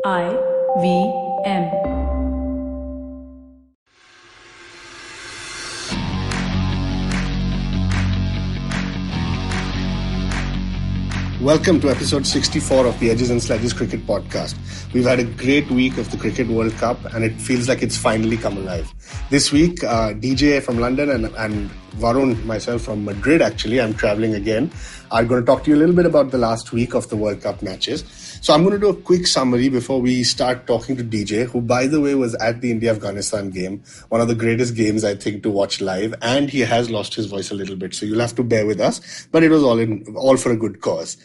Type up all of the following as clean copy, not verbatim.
IVM. Welcome to episode 64 of the Edges Sledges Cricket Podcast. We've had a great week of the Cricket World Cup and it feels like it's finally come alive. This week, DJ from London and Varun, myself from Madrid actually, I'm traveling again, are going to talk to you a little bit about the last week of the World Cup matches. So I'm going to do a quick summary before we start talking to DJ, who by the way was at the India-Afghanistan game, one of the greatest games I think to watch live, and he has lost his voice a little bit, so you'll have to bear with us, but it was all for a good cause.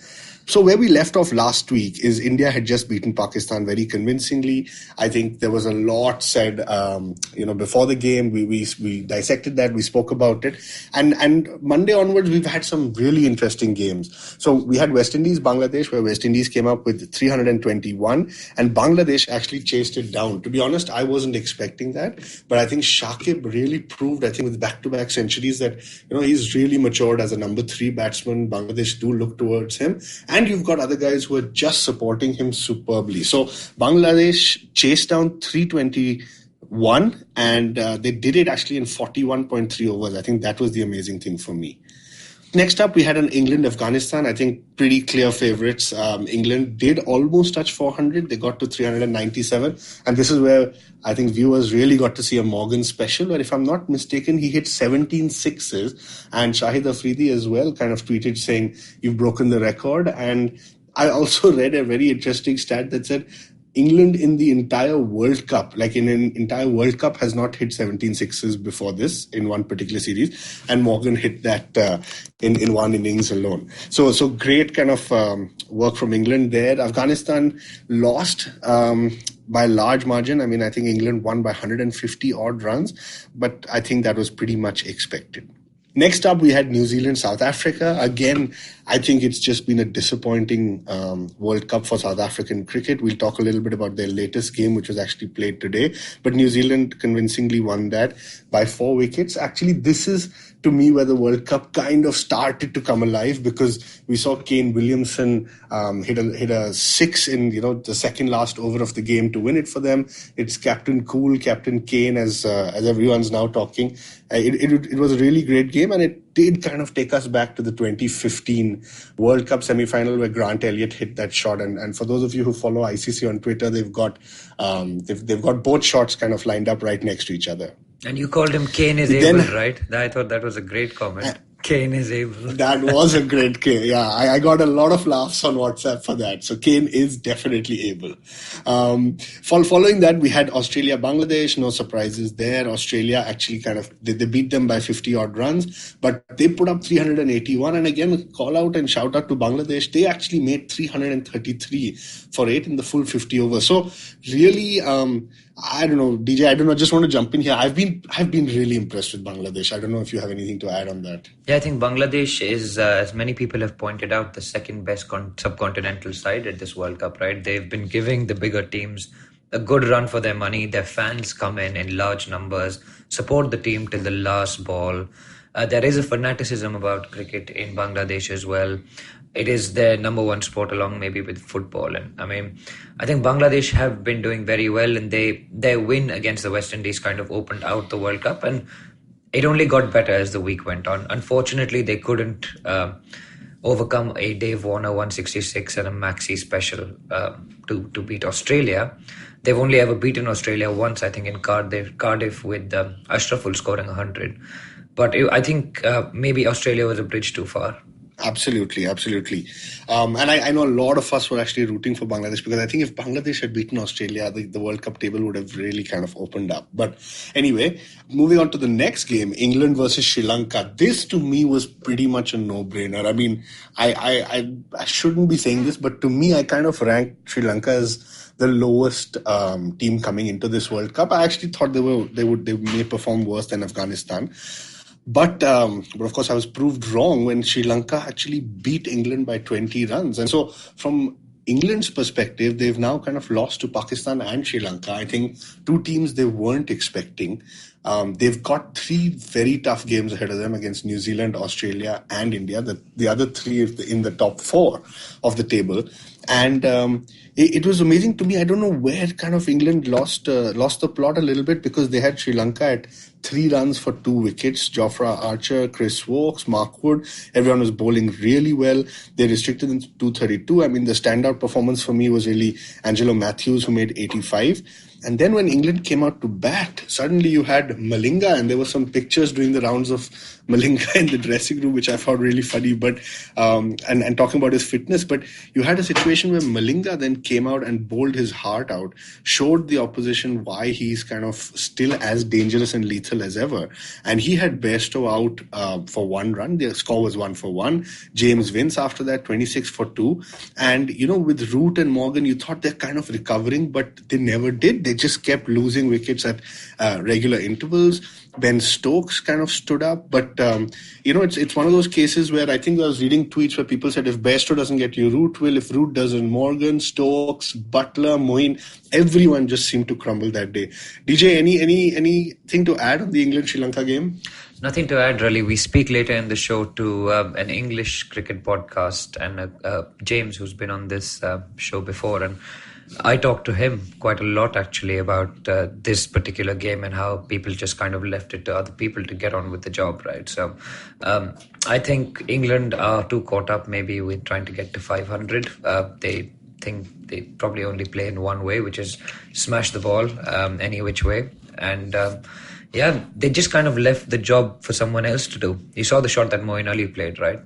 So where we left off last week is India had just beaten Pakistan very convincingly. I think there was a lot said, before the game. We dissected that, we spoke about it. And Monday onwards, we've had some really interesting games. So we had West Indies, Bangladesh, where West Indies came up with 321 and Bangladesh actually chased it down. To be honest, I wasn't expecting that. But I think Shakib really proved, I think with back-to-back centuries that, he's really matured as a number 3 batsman. Bangladesh do look towards him. And you've got other guys who are just supporting him superbly. So Bangladesh chased down 321 and they did it actually in 41.3 overs. I think that was the amazing thing for me. Next up, we had an England-Afghanistan. I think pretty clear favourites. England did almost touch 400. They got to 397. And this is where I think viewers really got to see a Morgan special. But if I'm not mistaken, he hit 17 sixes. And Shahid Afridi as well kind of tweeted saying, you've broken the record. And I also read a very interesting stat that said, England in the entire World Cup, like in an entire World Cup, has not hit 17 sixes before this in one particular series. And Morgan hit that in one innings alone. So great kind of work from England there. Afghanistan lost by a large margin. I mean, I think England won by 150 odd runs, but I think that was pretty much expected. Next up, we had New Zealand, South Africa. Again, I think it's just been a disappointing World Cup for South African cricket. We'll talk a little bit about their latest game, which was actually played today. But New Zealand convincingly won that by 4 wickets. Actually, this is, to me, where the World Cup kind of started to come alive, because we saw Kane Williamson hit a 6 in the second last over of the game to win it for them. It's Captain Cool, Captain Kane, as everyone's now talking. It was a really great game, and it did kind of take us back to the 2015 World Cup semi-final where Grant Elliott hit that shot. And for those of you who follow ICC on Twitter, they've got both shots kind of lined up right next to each other. And you called him Kane is able, right? I thought that was a great comment. Kane is able. That was a great Kane. Yeah, I got a lot of laughs on WhatsApp for that. So Kane is definitely able. Following that, we had Australia, Bangladesh. No surprises there. Australia actually they beat them by 50 odd runs, but they put up 381. And again, call out and shout out to Bangladesh. They actually made 333 for 8 in the full 50 overs. So really, I don't know, DJ, I just want to jump in here. I've been really impressed with Bangladesh. I don't know if you have anything to add on that. Yeah, I think Bangladesh is, as many people have pointed out, the second best subcontinental side at this World Cup, right? They've been giving the bigger teams a good run for their money. Their fans come in large numbers, support the team till the last ball. There is a fanaticism about cricket in Bangladesh as well. It is their number one sport along maybe with football. And I mean, I think Bangladesh have been doing very well, and their win against the West Indies kind of opened out the World Cup, and it only got better as the week went on. Unfortunately, they couldn't overcome a Dave Warner 166 and a Maxi special to beat Australia. They've only ever beaten Australia once, I think, in Cardiff with Ashraful scoring 100. But I think maybe Australia was a bridge too far. Absolutely. And I know a lot of us were actually rooting for Bangladesh, because I think if Bangladesh had beaten Australia, the World Cup table would have really kind of opened up. But anyway, moving on to the next game, England versus Sri Lanka. This to me was pretty much a no-brainer. I mean, I shouldn't be saying this, but to me, I kind of ranked Sri Lanka as the lowest team coming into this World Cup. I actually thought they may perform worse than Afghanistan. But of course, I was proved wrong when Sri Lanka actually beat England by 20 runs. And so from England's perspective, they've now kind of lost to Pakistan and Sri Lanka. I think two teams they weren't expecting. They've got 3 very tough games ahead of them against New Zealand, Australia and India. The other 3 in the top 4 of the table. And it was amazing to me. I don't know where kind of England lost the plot a little bit, because they had Sri Lanka at 3 runs for 2 wickets. Jofra Archer, Chris Wokes, Mark Wood, everyone was bowling really well. They restricted them to 232. I mean, the standout performance for me was really Angelo Matthews, who made 85. And then when England came out to bat, suddenly you had Malinga, and there were some pictures doing the rounds of Malinga in the dressing room, which I found really funny. But and talking about his fitness, but you had a situation where Malinga then came out and bowled his heart out, showed the opposition why he's kind of still as dangerous and lethal as ever. And he had Bairstow out for 1 run. The score was 1 for 1. James Vince after that, 26 for 2. And with Root and Morgan, you thought they're kind of recovering, but they never did. They just kept losing wickets at regular intervals. Ben Stokes kind of stood up, but it's one of those cases where I think I was reading tweets where people said if Bairstow doesn't get you, Root will. If Root doesn't, Morgan, Stokes, Buttler, Moeen, everyone just seemed to crumble that day. DJ, anything to add on the England-Sri Lanka game? Nothing to add, really. We speak later in the show to an English cricket podcast, and James, who's been on this show before, and I talked to him quite a lot actually about this particular game and how people just kind of left it to other people to get on with the job, right? So I think England are too caught up maybe with trying to get to 500. They think they probably only play in one way, which is smash the ball any which way. And they just kind of left the job for someone else to do. You saw the shot that Moeen Ali played, right?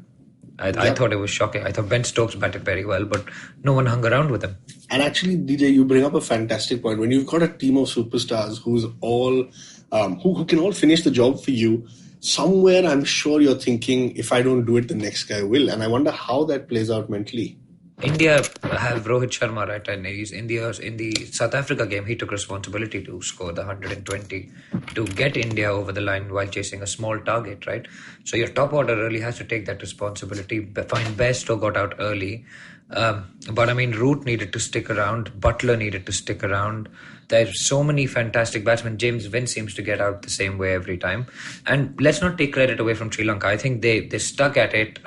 I thought it was shocking. I thought Ben Stokes batted very well, but no one hung around with him. And actually, DJ, you bring up a fantastic point. When you've got a team of superstars who's all who can all finish the job for you, somewhere I'm sure you're thinking, if I don't do it, the next guy will. And I wonder how that plays out mentally. India have Rohit Sharma, right? And he's in the South Africa game, he took responsibility to score the 120 to get India over the line while chasing a small target, right? So your top order really has to take that responsibility. Fine, Bairstow got out early. But I mean, Root needed to stick around. Buttler needed to stick around. There's so many fantastic batsmen. James Vince seems to get out the same way every time. And let's not take credit away from Sri Lanka. I think they stuck at it.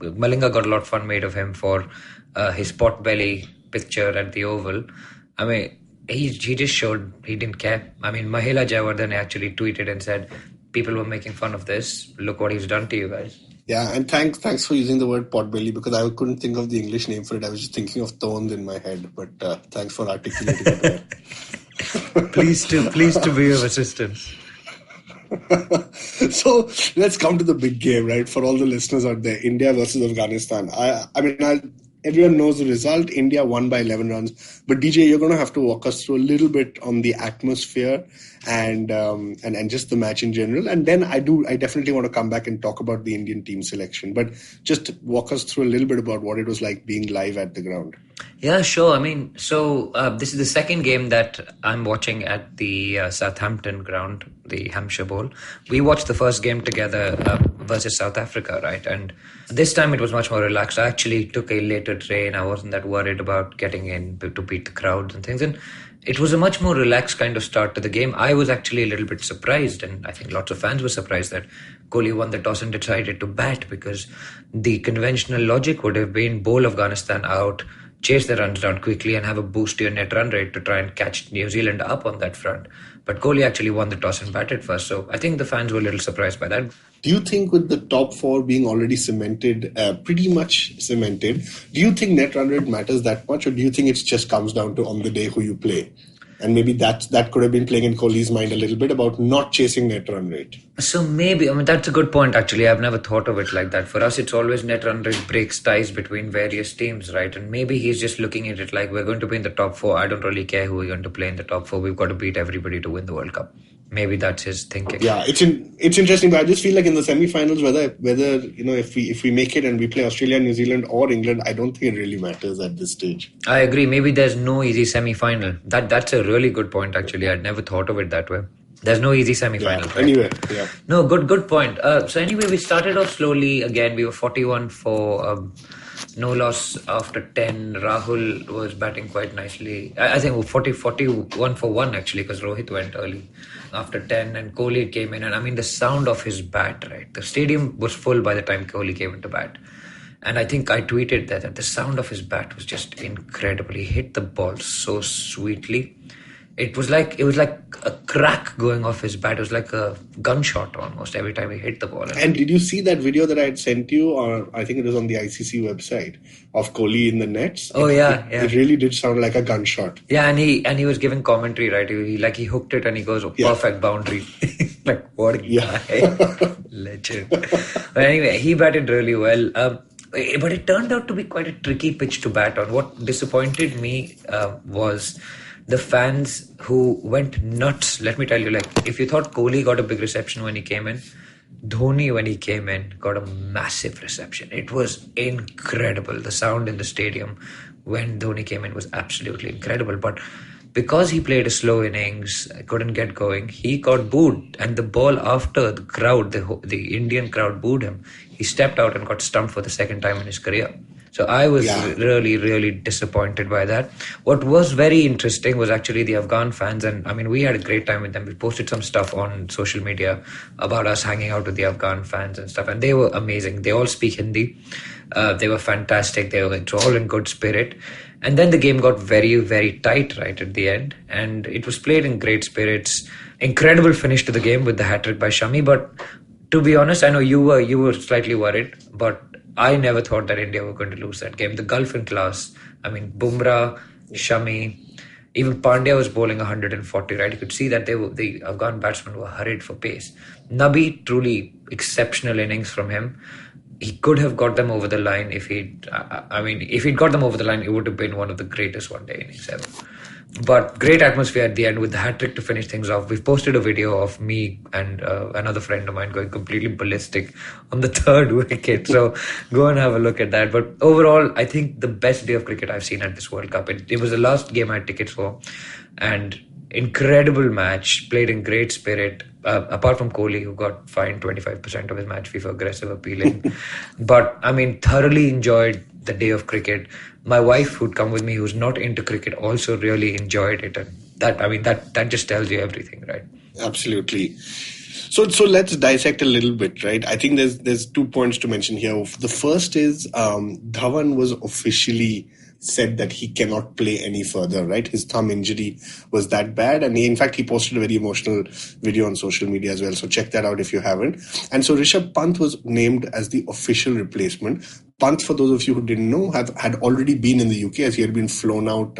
Malinga got a lot of fun made of him for his pot belly picture at the Oval. I mean, he just showed he didn't care. I mean, Mahela Jayawardene actually tweeted and said, people were making fun of this. Look what he's done to you guys. Yeah, and thanks for using the word potbelly, because I couldn't think of the English name for it. I was just thinking of thorns in my head, but thanks for articulating it. Pleased to be of assistance. So let's come to the big game, right? For all the listeners out there, India versus Afghanistan. Everyone knows the result. India won by 11 runs. But DJ, you're going to have to walk us through a little bit on the atmosphere and just the match in general. And then I definitely want to come back and talk about the Indian team selection. But just walk us through a little bit about what it was like being live at the ground. Yeah, sure. I mean, so this is the second game that I'm watching at the Southampton ground, the Hampshire Bowl. We watched the first game together versus South Africa, right? And this time it was much more relaxed. I actually took a later train. I wasn't that worried about getting in to beat the crowds and things. And it was a much more relaxed kind of start to the game. I was actually a little bit surprised, and I think lots of fans were surprised that Kohli won the toss and decided to bat, because the conventional logic would have been bowl Afghanistan out, chase the runs down quickly and have a boost to your net run rate to try and catch New Zealand up on that front. But Kohli actually won the toss and batted first. So I think the fans were a little surprised by that. Do you think with the top 4 being already cemented, pretty much cemented, do you think net run rate matters that much, or do you think it just comes down to on the day who you play? And maybe that could have been playing in Kohli's mind a little bit about not chasing net run rate. So maybe, I mean, that's a good point, actually. I've never thought of it like that. For us, it's always net run rate breaks ties between various teams, right? And maybe he's just looking at it like, we're going to be in the top 4. I don't really care who we're going to play in the top 4. We've got to beat everybody to win the World Cup. Maybe that's his thinking. Yeah, it's interesting, but I just feel like in the semi-finals, whether if we make it and we play Australia, New Zealand or England, I don't think it really matters at this stage. I agree. Maybe there's no easy semi-final. That's a really good point, actually. I'd never thought of it that way. There's no easy semi-final. Yeah, right? Anyway, yeah. No, good point. So anyway, we started off slowly again. We were 41 for no loss after 10. Rahul was batting quite nicely. I think 41 for 1 actually, because Rohit went early after 10 and Kohli came in. And I mean, the sound of his bat, right? The stadium was full by the time Kohli came into bat. And I think I tweeted that the sound of his bat was just incredible. He hit the ball so sweetly. It was like a crack going off his bat. It was like a gunshot almost every time he hit the ball. And did you see that video that I had sent you, or I think it was on the ICC website, of Kohli in the nets? It really did sound like a gunshot. Yeah, and he was giving commentary, right? He hooked it and he goes, perfect boundary. Like, what a guy. Legend. But anyway, he batted really well. But it turned out to be quite a tricky pitch to bat on. What disappointed me was the fans who went nuts. Let me tell you, if you thought Kohli got a big reception when he came in, Dhoni, when he came in, got a massive reception. It was incredible. The sound in the stadium when Dhoni came in was absolutely incredible. But because he played a slow innings, couldn't get going, he got booed. And the ball after the crowd, the Indian crowd booed him, he stepped out and got stumped for the second time in his career. So I was really, really disappointed by that. What was very interesting was actually the Afghan fans. And I mean, we had a great time with them. We posted some stuff on social media about us hanging out with the Afghan fans and stuff. And they were amazing. They all speak Hindi. They were fantastic. They were all in good spirit. And then the game got very, very tight right at the end. And it was played in great spirits. Incredible finish to the game with the hat-trick by Shami. But to be honest, I know you were slightly worried, but I never thought that India were going to lose that game. The gulf in class, I mean, Bumrah, Shami, even Pandya was bowling 140, right? You could see that the Afghan batsmen were hurried for pace. Nabi, truly exceptional innings from him. He could have got them over the line if he'd got them over the line, it would have been one of the greatest one-day innings ever. But great atmosphere at the end with the hat-trick to finish things off. We've posted a video of me and another friend of mine going completely ballistic on the third wicket. So go and have a look at that. But overall, I think the best day of cricket I've seen at this World Cup. It was the last game I had tickets for. And incredible match, played in great spirit. Apart from Kohli, who got fined 25% of his match fee for aggressive appealing. But, I mean, thoroughly enjoyed the day of cricket. My wife, who'd come with me, who's not into cricket, also really enjoyed it. And that just tells you everything, right? Absolutely. So let's dissect a little bit, right? I think there's 2 points to mention here. The first is Dhawan was officially said that he cannot play any further, right? His thumb injury was that bad. And in fact, he posted a very emotional video on social media as well. So check that out if you haven't. And so Rishabh Pant was named as the official replacement. Pant, for those of you who didn't know, had already been in the UK as he had been flown out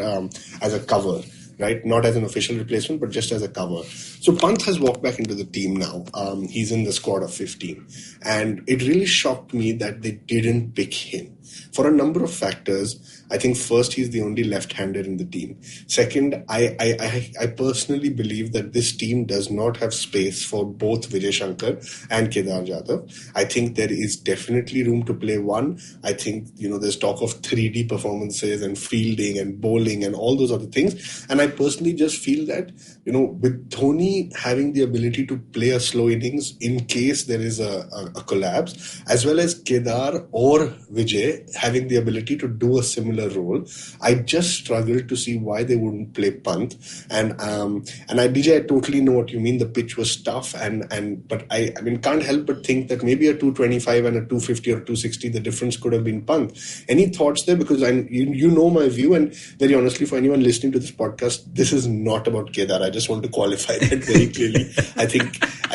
as a cover, right? Not as an official replacement, but just as a cover. So Pant has walked back into the team now. He's in the squad of 15. And it really shocked me that they didn't pick him for a number of factors. I think first, he's the only left-hander in the team. Second, I personally believe that this team does not have space for both Vijay Shankar and Kedar Jadhav. I think there is definitely room to play one. I think, there's talk of 3D performances and fielding and bowling and all those other things. And I personally just feel that, with Dhoni having the ability to play a slow innings in case there is a collapse, as well as Kedar or Vijay having the ability to do a similar role, I just struggle to see why they wouldn't play Pant. And DJ, I totally know what you mean. The pitch was tough, but I can't help but think that maybe a 225 and a 250 or 260, the difference could have been Pant. Any thoughts there? Because you know my view, and very honestly, for anyone listening to this podcast, this is not about Kedar. I just want to qualify that very clearly. I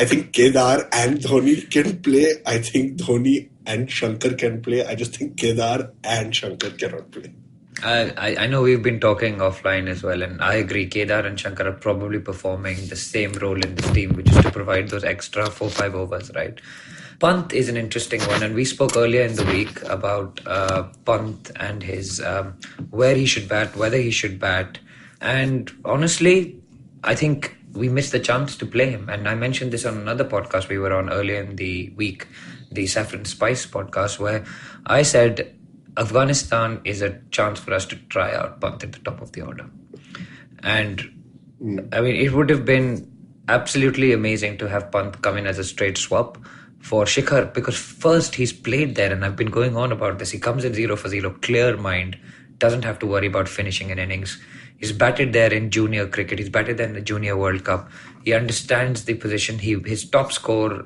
think Kedar and Dhoni can play. I think Dhoni and Shankar can play. I just think Kedar and Shankar cannot play. I know we've been talking offline as well, and I agree. Kedar and Shankar are probably performing the same role in this team, which is to provide those extra 4-5 overs, right? Pant is an interesting one, and we spoke earlier in the week about Pant and his where he should bat, whether he should bat, and honestly, I think we missed the chance to play him. And I mentioned this on another podcast we were on earlier in the week, the Saffron Spice podcast, where I said Afghanistan is a chance for us to try out Pant at the top of the order. And I mean, it would have been absolutely amazing to have Pant come in as a straight swap for Shikhar, because first he's played there, and I've been going on about this. He comes in 0 for 0, clear mind, doesn't have to worry about finishing an innings. He's batted there in junior cricket. He's batted there in the Junior World Cup. He understands the position. His top score,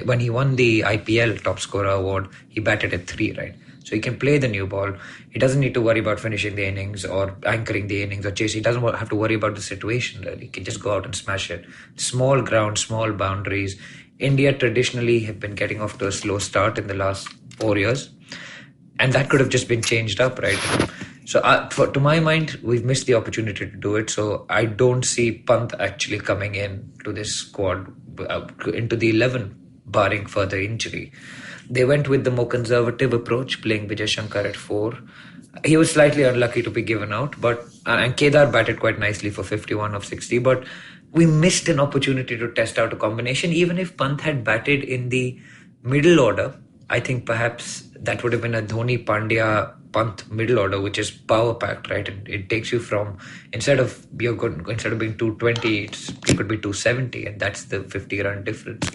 when he won the IPL top scorer award, he batted at 3, right? So he can play the new ball. He doesn't need to worry about finishing the innings or anchoring the innings or chasing. He doesn't have to worry about the situation really. He can just go out and smash it. Small ground, small boundaries. India traditionally have been getting off to a slow start in the last 4 years. And that could have just been changed up, right? So to my mind, we've missed the opportunity to do it. So I don't see Pant actually coming in to this squad, into the 11, barring further injury. They went with the more conservative approach, playing Vijay Shankar at 4. He was slightly unlucky to be given out, but and Kedar batted quite nicely for 51 of 60. But we missed an opportunity to test out a combination. Even if Pant had batted in the middle order, I think perhaps that would have been a Dhoni, Pandya, Pant middle order, which is power packed, right? And it takes you from instead of being 220, it could be 270, and that's the 50-run difference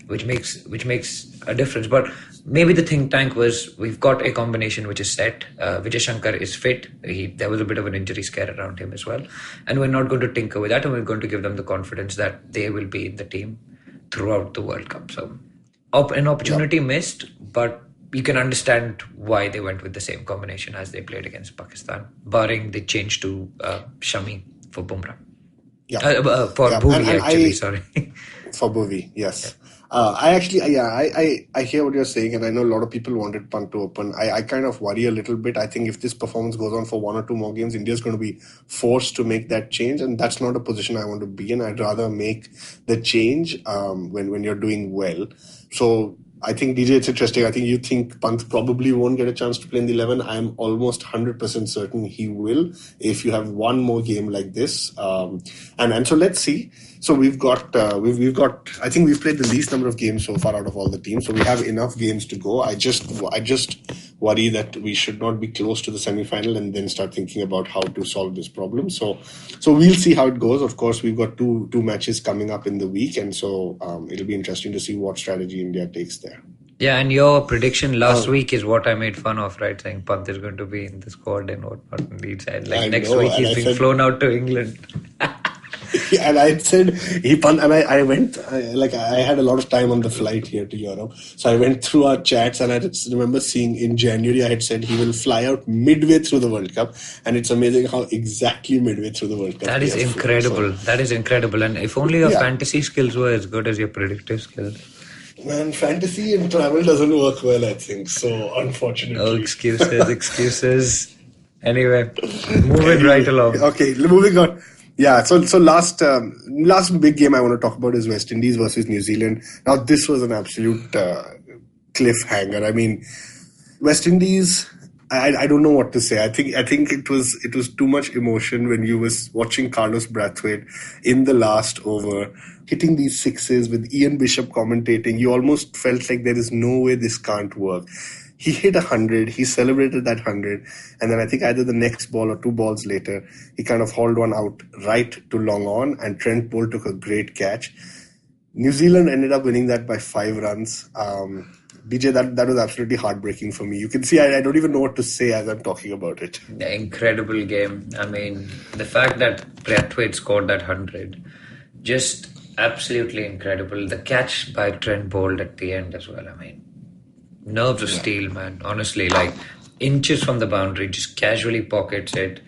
which makes a difference. But maybe the think tank was we've got a combination which is set. Vijay Shankar is fit. There was a bit of an injury scare around him as well, and we're not going to tinker with that, and we're going to give them the confidence that they will be in the team throughout the World Cup. So an opportunity missed, but you can understand why they went with the same combination as they played against Pakistan, barring the change to Shami for Bumrah. Bhuvi, actually, sorry. For Bhuvi, yes. I hear what you're saying, and I know a lot of people wanted Pant to open. I kind of worry a little bit. I think if this performance goes on for 1 or 2 more games, India's going to be forced to make that change, and that's not a position I want to be in. I'd rather make the change when you're doing well. So I think, DJ, it's interesting. I think you think Pant probably won't get a chance to play in the 11. I'm almost 100% certain he will if you have one more game like this. And so let's see. So we've got, I think we've played the least number of games so far out of all the teams. So we have enough games to go. I just worry that we should not be close to the semi-final and then start thinking about how to solve this problem. So we'll see how it goes. Of course, we've got two matches coming up in the week. And so it'll be interesting to see what strategy India takes there. Yeah, and your prediction last week is what I made fun of, right? Saying Pant is going to be in the squad and whatnot. And he said, next week he's being flown out to England. And I said I went, I had a lot of time on the flight here to Europe. So I went through our chats, and I just remember seeing in January, I had said he will fly out midway through the World Cup. And it's amazing how exactly midway through the World Cup. That is incredible. That is incredible. And if only your fantasy skills were as good as your predictive skills. Man, fantasy and travel doesn't work well, I think. So, unfortunately. Oh, excuses. Anyway, moving right along. Okay, moving on. Yeah, so last big game I want to talk about is West Indies versus New Zealand. Now, this was an absolute cliffhanger. I mean, West Indies, I don't know what to say. I think it was too much emotion when you was watching Carlos Brathwaite in the last over, hitting these sixes with Ian Bishop commentating. You almost felt like there is no way this can't work. He hit 100, he celebrated that 100, and then I think either the next ball or 2 balls later, he kind of hauled one out right to long on, and Trent Bolt took a great catch. New Zealand ended up winning that by 5 runs. DJ, that was absolutely heartbreaking for me. You can see I don't even know what to say as I'm talking about it. The incredible game. I mean, the fact that Brathwaite scored that 100, just absolutely incredible. The catch by Trent Bolt at the end as well. I mean, nerves of steel, man. Honestly, like inches from the boundary, just casually pockets it,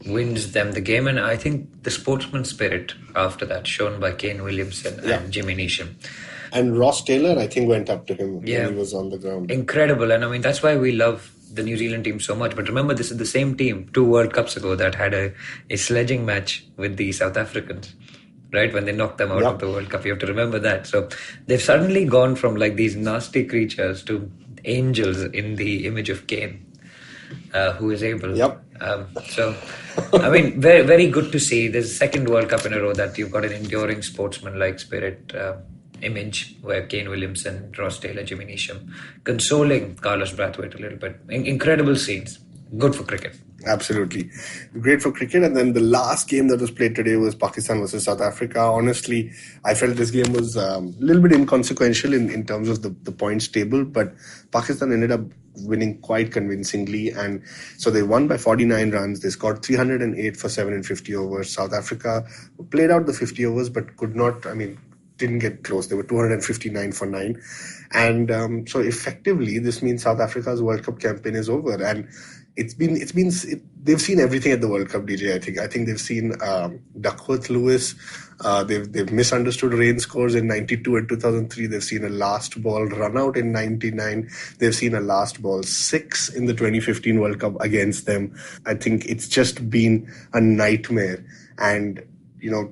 wins them the game. And I think the sportsman spirit after that, shown by Kane Williamson and Jimmy Neesham. And Ross Taylor, I think, went up to him when he was on the ground. Incredible. And I mean, that's why we love the New Zealand team so much. But remember, this is the same team 2 World Cups ago that had a sledging match with the South Africans, right? When they knocked them out of the World Cup. You have to remember that. So they've suddenly gone from like these nasty creatures to angels in the image of Kane, who is able. So, I mean, very, very good to see. There's a second World Cup in a row that you've got an enduring sportsman-like spirit image where Kane Williamson, Ross Taylor, Jimmy Neesham consoling Carlos Brathwaite a little bit. Incredible scenes. Good for cricket. Absolutely. Great for cricket. And then the last game that was played today was Pakistan versus South Africa. Honestly, I felt this game was a little bit inconsequential in terms of the points table, but Pakistan ended up winning quite convincingly. And so they won by 49 runs. They scored 308 for 7 in 50 overs. South Africa played out the 50 overs, but could not, didn't get close. They were 259 for 9. And so effectively, this means South Africa's World Cup campaign is over. And they've seen everything at the World Cup, DJ. I think they've seen Duckworth Lewis. They've misunderstood rain scores in 92 and 2003. They've seen a last ball run out in 99. They've seen a last ball 6 in the 2015 World Cup against them. I think it's just been a nightmare. And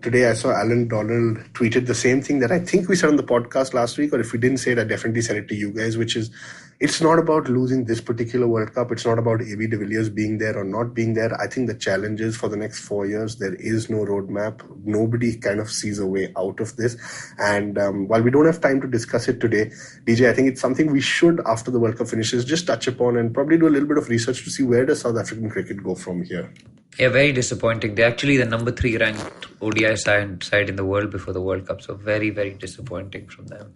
today I saw Alan Donald tweeted the same thing that I think we said on the podcast last week, or if we didn't say it, I definitely said it to you guys, which is, it's not about losing this particular World Cup. It's not about A.B. de Villiers being there or not being there. I think the challenge is for the next 4 years, there is no roadmap. Nobody kind of sees a way out of this. And while we don't have time to discuss it today, DJ, I think it's something we should, after the World Cup finishes, just touch upon and probably do a little bit of research to see where does South African cricket go from here. Yeah, very disappointing. They're actually the number 3 ranked ODI side in the world before the World Cup. So very, very disappointing from them.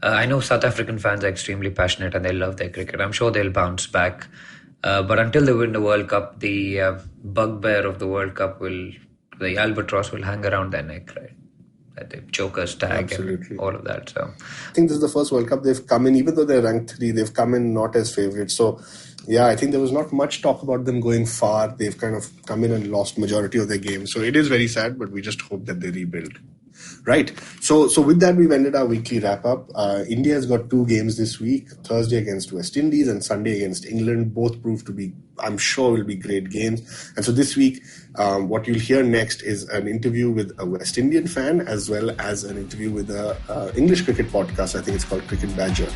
I know South African fans are extremely passionate and they love their cricket. I'm sure they'll bounce back. But until they win the World Cup, the bugbear of the World Cup the albatross will hang around their neck, right? The Joker's tag. Absolutely. And all of that. So I think this is the first World Cup they've come in, even though they're ranked 3, they've come in not as favourites. So yeah, I think there was not much talk about them going far. They've kind of come in and lost majority of their games. So it is very sad, but we just hope that they rebuild. Right. So with that, we've ended our weekly wrap-up. India has got 2 games this week, Thursday against West Indies and Sunday against England. Both prove to be, I'm sure, will be great games. And so this week, what you'll hear next is an interview with a West Indian fan as well as an interview with a English cricket podcast. I think it's called Cricket Badger.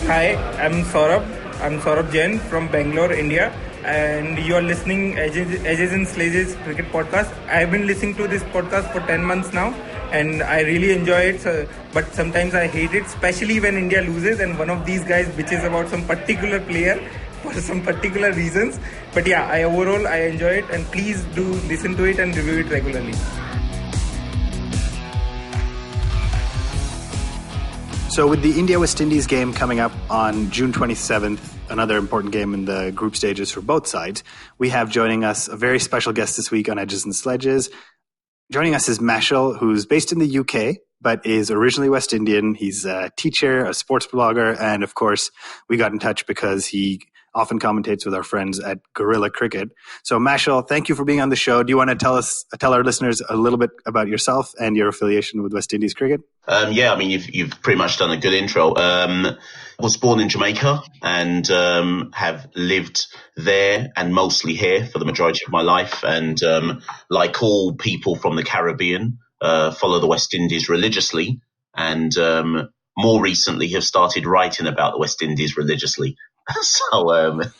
Hi, I'm Saurabh Jain from Bangalore, India. And you're listening Edges Sledges Cricket Podcast. I've been listening to this podcast for 10 months now and I really enjoy it, but sometimes I hate it, especially when India loses and one of these guys bitches about some particular player for some particular reasons. But yeah, overall I enjoy it, and please do listen to it and review it regularly. So with the India-West Indies game coming up on June 27th, another important game in the group stages for both sides, we have joining us a very special guest this week on Edges and Sledges. Joining us is Machel, who's based in the UK, but is originally West Indian. He's a teacher, a sports blogger, and of course, we got in touch because he often commentates with our friends at Guerrilla Cricket. So Machel, thank you for being on the show. Do you want to tell our listeners a little bit about yourself and your affiliation with West Indies cricket? Yeah, I mean, you've pretty much done a good intro. Was born in Jamaica and have lived there and mostly here for the majority of my life. And like all people from the Caribbean, follow the West Indies religiously, and more recently have started writing about the West Indies religiously. So, and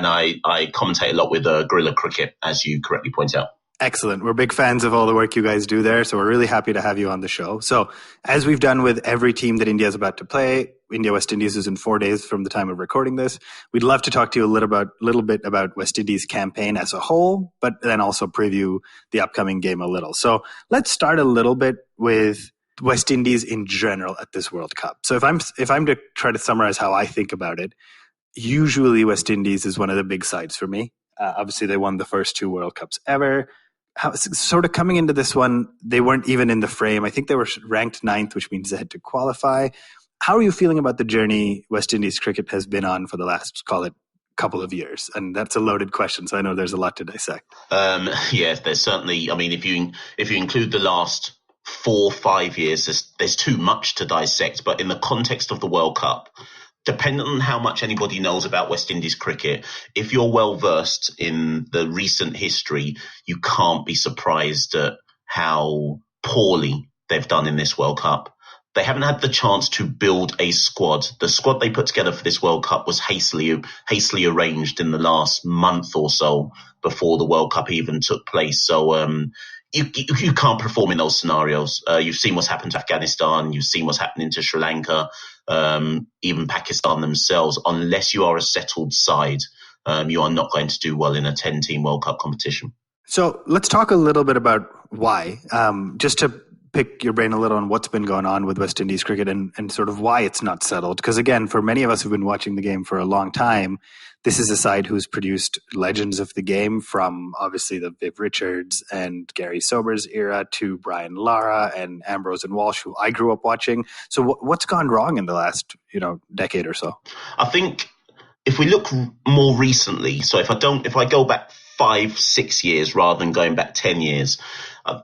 I commentate a lot with Guerrilla Cricket, as you correctly point out. Excellent. We're big fans of all the work you guys do there, so we're really happy to have you on the show. So, as we've done with every team that India is about to play, India-West Indies is in 4 days from the time of recording this. We'd love to talk to you a little bit about West Indies' campaign as a whole, but then also preview the upcoming game a little. So, let's start a little bit with West Indies in general at this World Cup. So if I'm to try to summarize how I think about it, usually West Indies is one of the big sides for me. Obviously, they won the first 2 World Cups ever. Sort of coming into this one, they weren't even in the frame. I think they were ranked 9th, which means they had to qualify. How are you feeling about the journey West Indies cricket has been on for the last, call it, couple of years? And that's a loaded question, so I know there's a lot to dissect. Yes, there's certainly. I mean, if you include the last 4-5 years, there's too much to dissect. But in the context of the World Cup, depending on how much anybody knows about West Indies cricket, if you're well versed in the recent history, you can't be surprised at how poorly they've done in this World Cup. They haven't had the chance to build a squad. The squad they put together for this World Cup was hastily arranged in the last month or so before the World Cup even took place. So you can't perform in those scenarios. You've seen what's happened to Afghanistan. You've seen what's happening to Sri Lanka, even Pakistan themselves. Unless you are a settled side, you are not going to do well in a 10-team World Cup competition. So let's talk a little bit about why. Just to pick your brain a little on what's been going on with West Indies cricket and sort of why it's not settled. Because again, for many of us who've been watching the game for a long time, this is a side who's produced legends of the game, from obviously the Viv Richards and Gary Sobers era to Brian Lara and Ambrose and Walsh, who I grew up watching. So what's gone wrong in the last decade or so? I think if we look more recently, so if I go back 5-6 years rather than going back 10 years,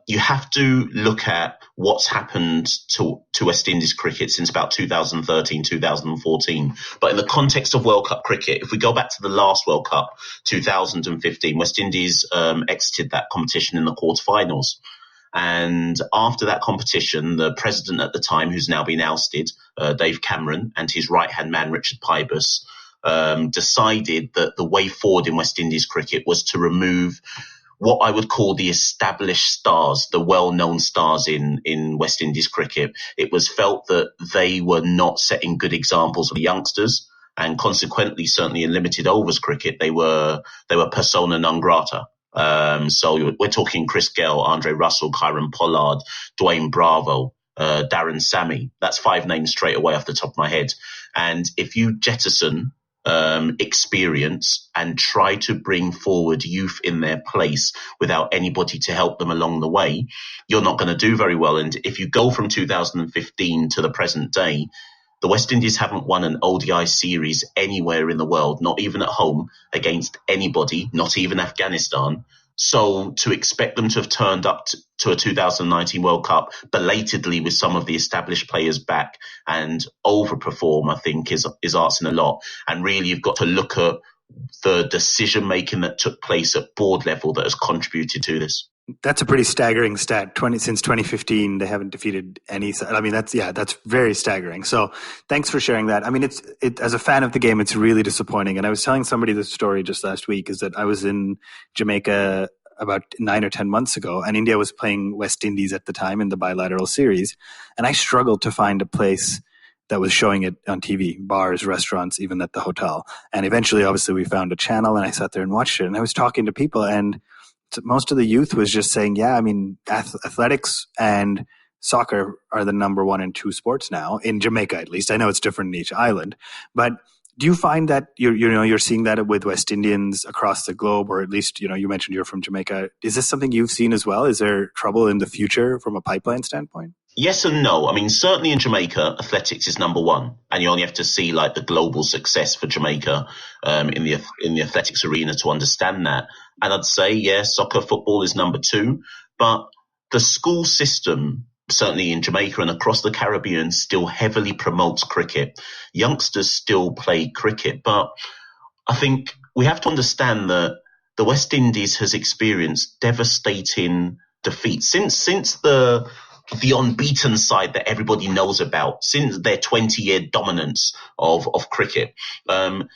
you have to look at what's happened to West Indies cricket since about 2013, 2014. But in the context of World Cup cricket, if we go back to the last World Cup, 2015, West Indies exited that competition in the quarterfinals. And after that competition, the president at the time, who's now been ousted, Dave Cameron, and his right-hand man, Richard Pybus, decided that the way forward in West Indies cricket was to remove what I would call the established stars, the well-known stars in West Indies cricket. It was felt that they were not setting good examples for the youngsters, and consequently, certainly in limited overs cricket, they were persona non grata. So we're talking Chris Gale, Andre Russell, Kyron Pollard, Dwayne Bravo, Darren Sammy. That's 5 names straight away off the top of my head. And if you jettison experience and try to bring forward youth in their place without anybody to help them along the way, you're not going to do very well. And if you go from 2015 to the present day, the West Indies haven't won an ODI series anywhere in the world, not even at home, against anybody, not even Afghanistan. So to expect them to have turned up to a 2019 World Cup belatedly with some of the established players back and overperform, I think, is asking a lot. And really, you've got to look at the decision-making that took place at board level that has contributed to this. That's a pretty staggering stat. Since 2015, they haven't defeated any. I mean, that's very staggering. So thanks for sharing that. I mean, as a fan of the game, it's really disappointing. And I was telling somebody this story just last week, is that I was in Jamaica about 9 or 10 months ago, and India was playing West Indies at the time in the bilateral series. And I struggled to find a place that was showing it on TV, bars, restaurants, even at the hotel. And eventually, obviously, we found a channel, and I sat there and watched it. And I was talking to people, and most of the youth was just saying, yeah, I mean, athletics and soccer are the number 1 and 2 sports now, in Jamaica at least. I know it's different in each island. But do you find that you're seeing that with West Indians across the globe, or at least, you mentioned you're from Jamaica. Is this something you've seen as well? Is there trouble in the future from a pipeline standpoint? Yes and no. I mean, certainly in Jamaica, athletics is number 1, and you only have to see like the global success for Jamaica in the athletics arena to understand that. And I'd say, yes, soccer, football is number 2, but the school system, certainly in Jamaica and across the Caribbean, still heavily promotes cricket. Youngsters still play cricket, but I think we have to understand that the West Indies has experienced devastating defeats since the unbeaten side that everybody knows about, since their 20-year dominance of cricket.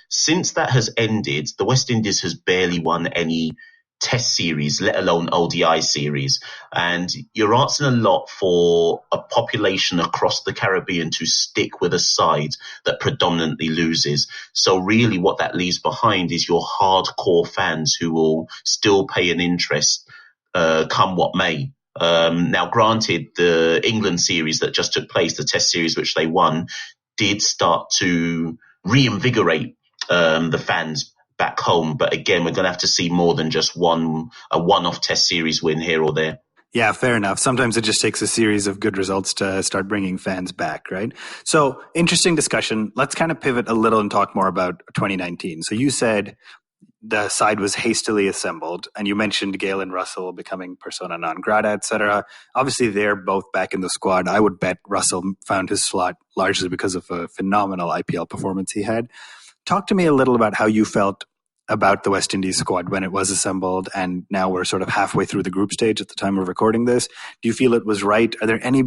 Since that has ended, the West Indies has barely won any Test series, let alone ODI series. And you're asking a lot for a population across the Caribbean to stick with a side that predominantly loses. So really what that leaves behind is your hardcore fans who will still pay an interest come what may. Now, granted, the England series that just took place, the Test series which they won, did start to reinvigorate the fans back home. But again, we're going to have to see more than just a one-off Test series win here or there. Yeah, fair enough. Sometimes it just takes a series of good results to start bringing fans back, right? So, interesting discussion. Let's kind of pivot a little and talk more about 2019. So you said the side was hastily assembled, and you mentioned Gale and Russell becoming persona non grata, etc. Obviously, they're both back in the squad. I would bet Russell found his slot largely because of a phenomenal IPL performance he had. Talk to me a little about how you felt about the West Indies squad when it was assembled, and now we're sort of halfway through the group stage at the time of recording this. Do you feel it was right? Are there any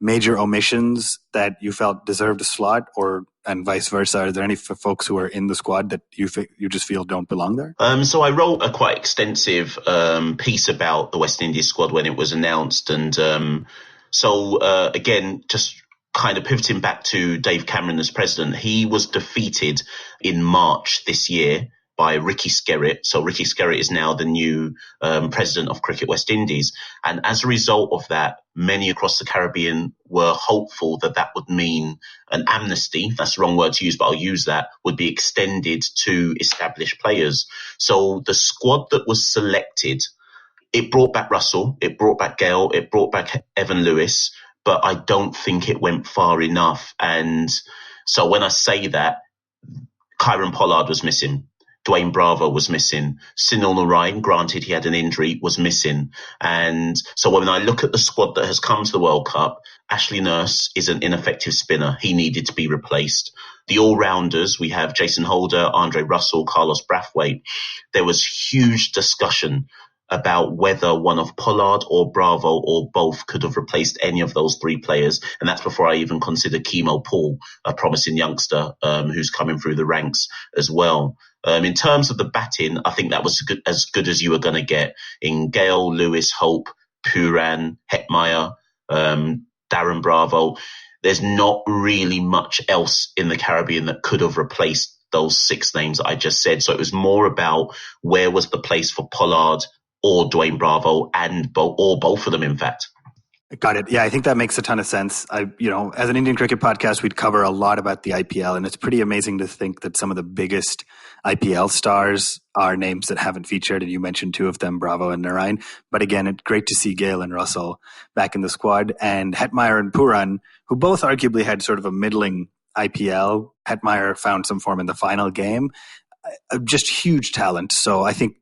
major omissions that you felt deserved a slot, and vice versa? Are there any folks who are in the squad that you just feel don't belong there? So I wrote a quite extensive piece about the West Indies squad when it was announced. And again, just kind of pivoting back to Dave Cameron as president, he was defeated in March this year by Ricky Skerritt. So Ricky Skerritt is now the new president of Cricket West Indies. And as a result of that, many across the Caribbean were hopeful that that would mean an amnesty, that's the wrong word to use, but I'll use that, would be extended to established players. So the squad that was selected, it brought back Russell, it brought back Gale, it brought back Evan Lewis, but I don't think it went far enough. And so when I say that, Kieron Pollard was missing. Dwayne Bravo was missing. Sunil Narain, granted he had an injury, was missing. And so when I look at the squad that has come to the World Cup, Ashley Nurse is an ineffective spinner. He needed to be replaced. The all-rounders, we have Jason Holder, Andre Russell, Carlos Brathwaite. There was huge discussion about whether one of Pollard or Bravo or both could have replaced any of those three players. And that's before I even consider Kemo Paul, a promising youngster who's coming through the ranks as well. In terms of the batting, I think that was as good as you were going to get in Gale, Lewis, Hope, Puran, Hetmeyer, Darren Bravo. There's not really much else in the Caribbean that could have replaced those six names that I just said. So it was more about where was the place for Pollard or Dwayne Bravo or both of them, in fact. Got it. Yeah, I think that makes a ton of sense. As an Indian cricket podcast, we'd cover a lot about the IPL, and it's pretty amazing to think that some of the biggest IPL stars are names that haven't featured, and you mentioned two of them, Bravo and Narain. But again, it's great to see Gale and Russell back in the squad, and Hetmeyer and Puran, who both arguably had sort of a middling IPL. Hetmeyer found some form in the final game. Just huge talent. So I think,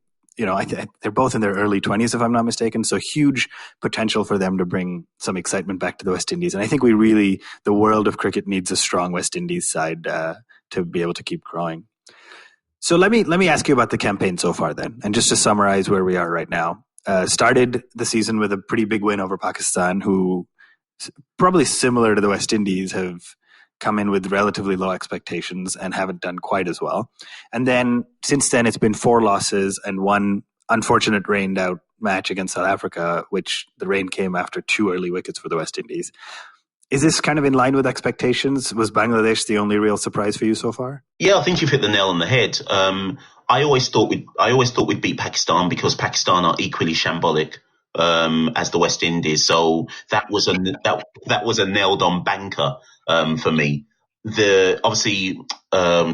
they're both in their early 20s, if I'm not mistaken. So huge potential for them to bring some excitement back to the West Indies. And I think the world of cricket needs a strong West Indies side to be able to keep growing. So let me ask you about the campaign so far then. And just to summarize where we are right now. Started the season with a pretty big win over Pakistan, who probably similar to the West Indies have come in with relatively low expectations and haven't done quite as well. And then since then, it's been 4 losses and one unfortunate rained out match against South Africa, which the rain came after 2 early wickets for the West Indies. Is this kind of in line with expectations? Was Bangladesh the only real surprise for you so far? Yeah, I think you've hit the nail on the head. I always thought we'd beat Pakistan because Pakistan are equally shambolic as the West Indies. So that was a nailed on banker for me. I'm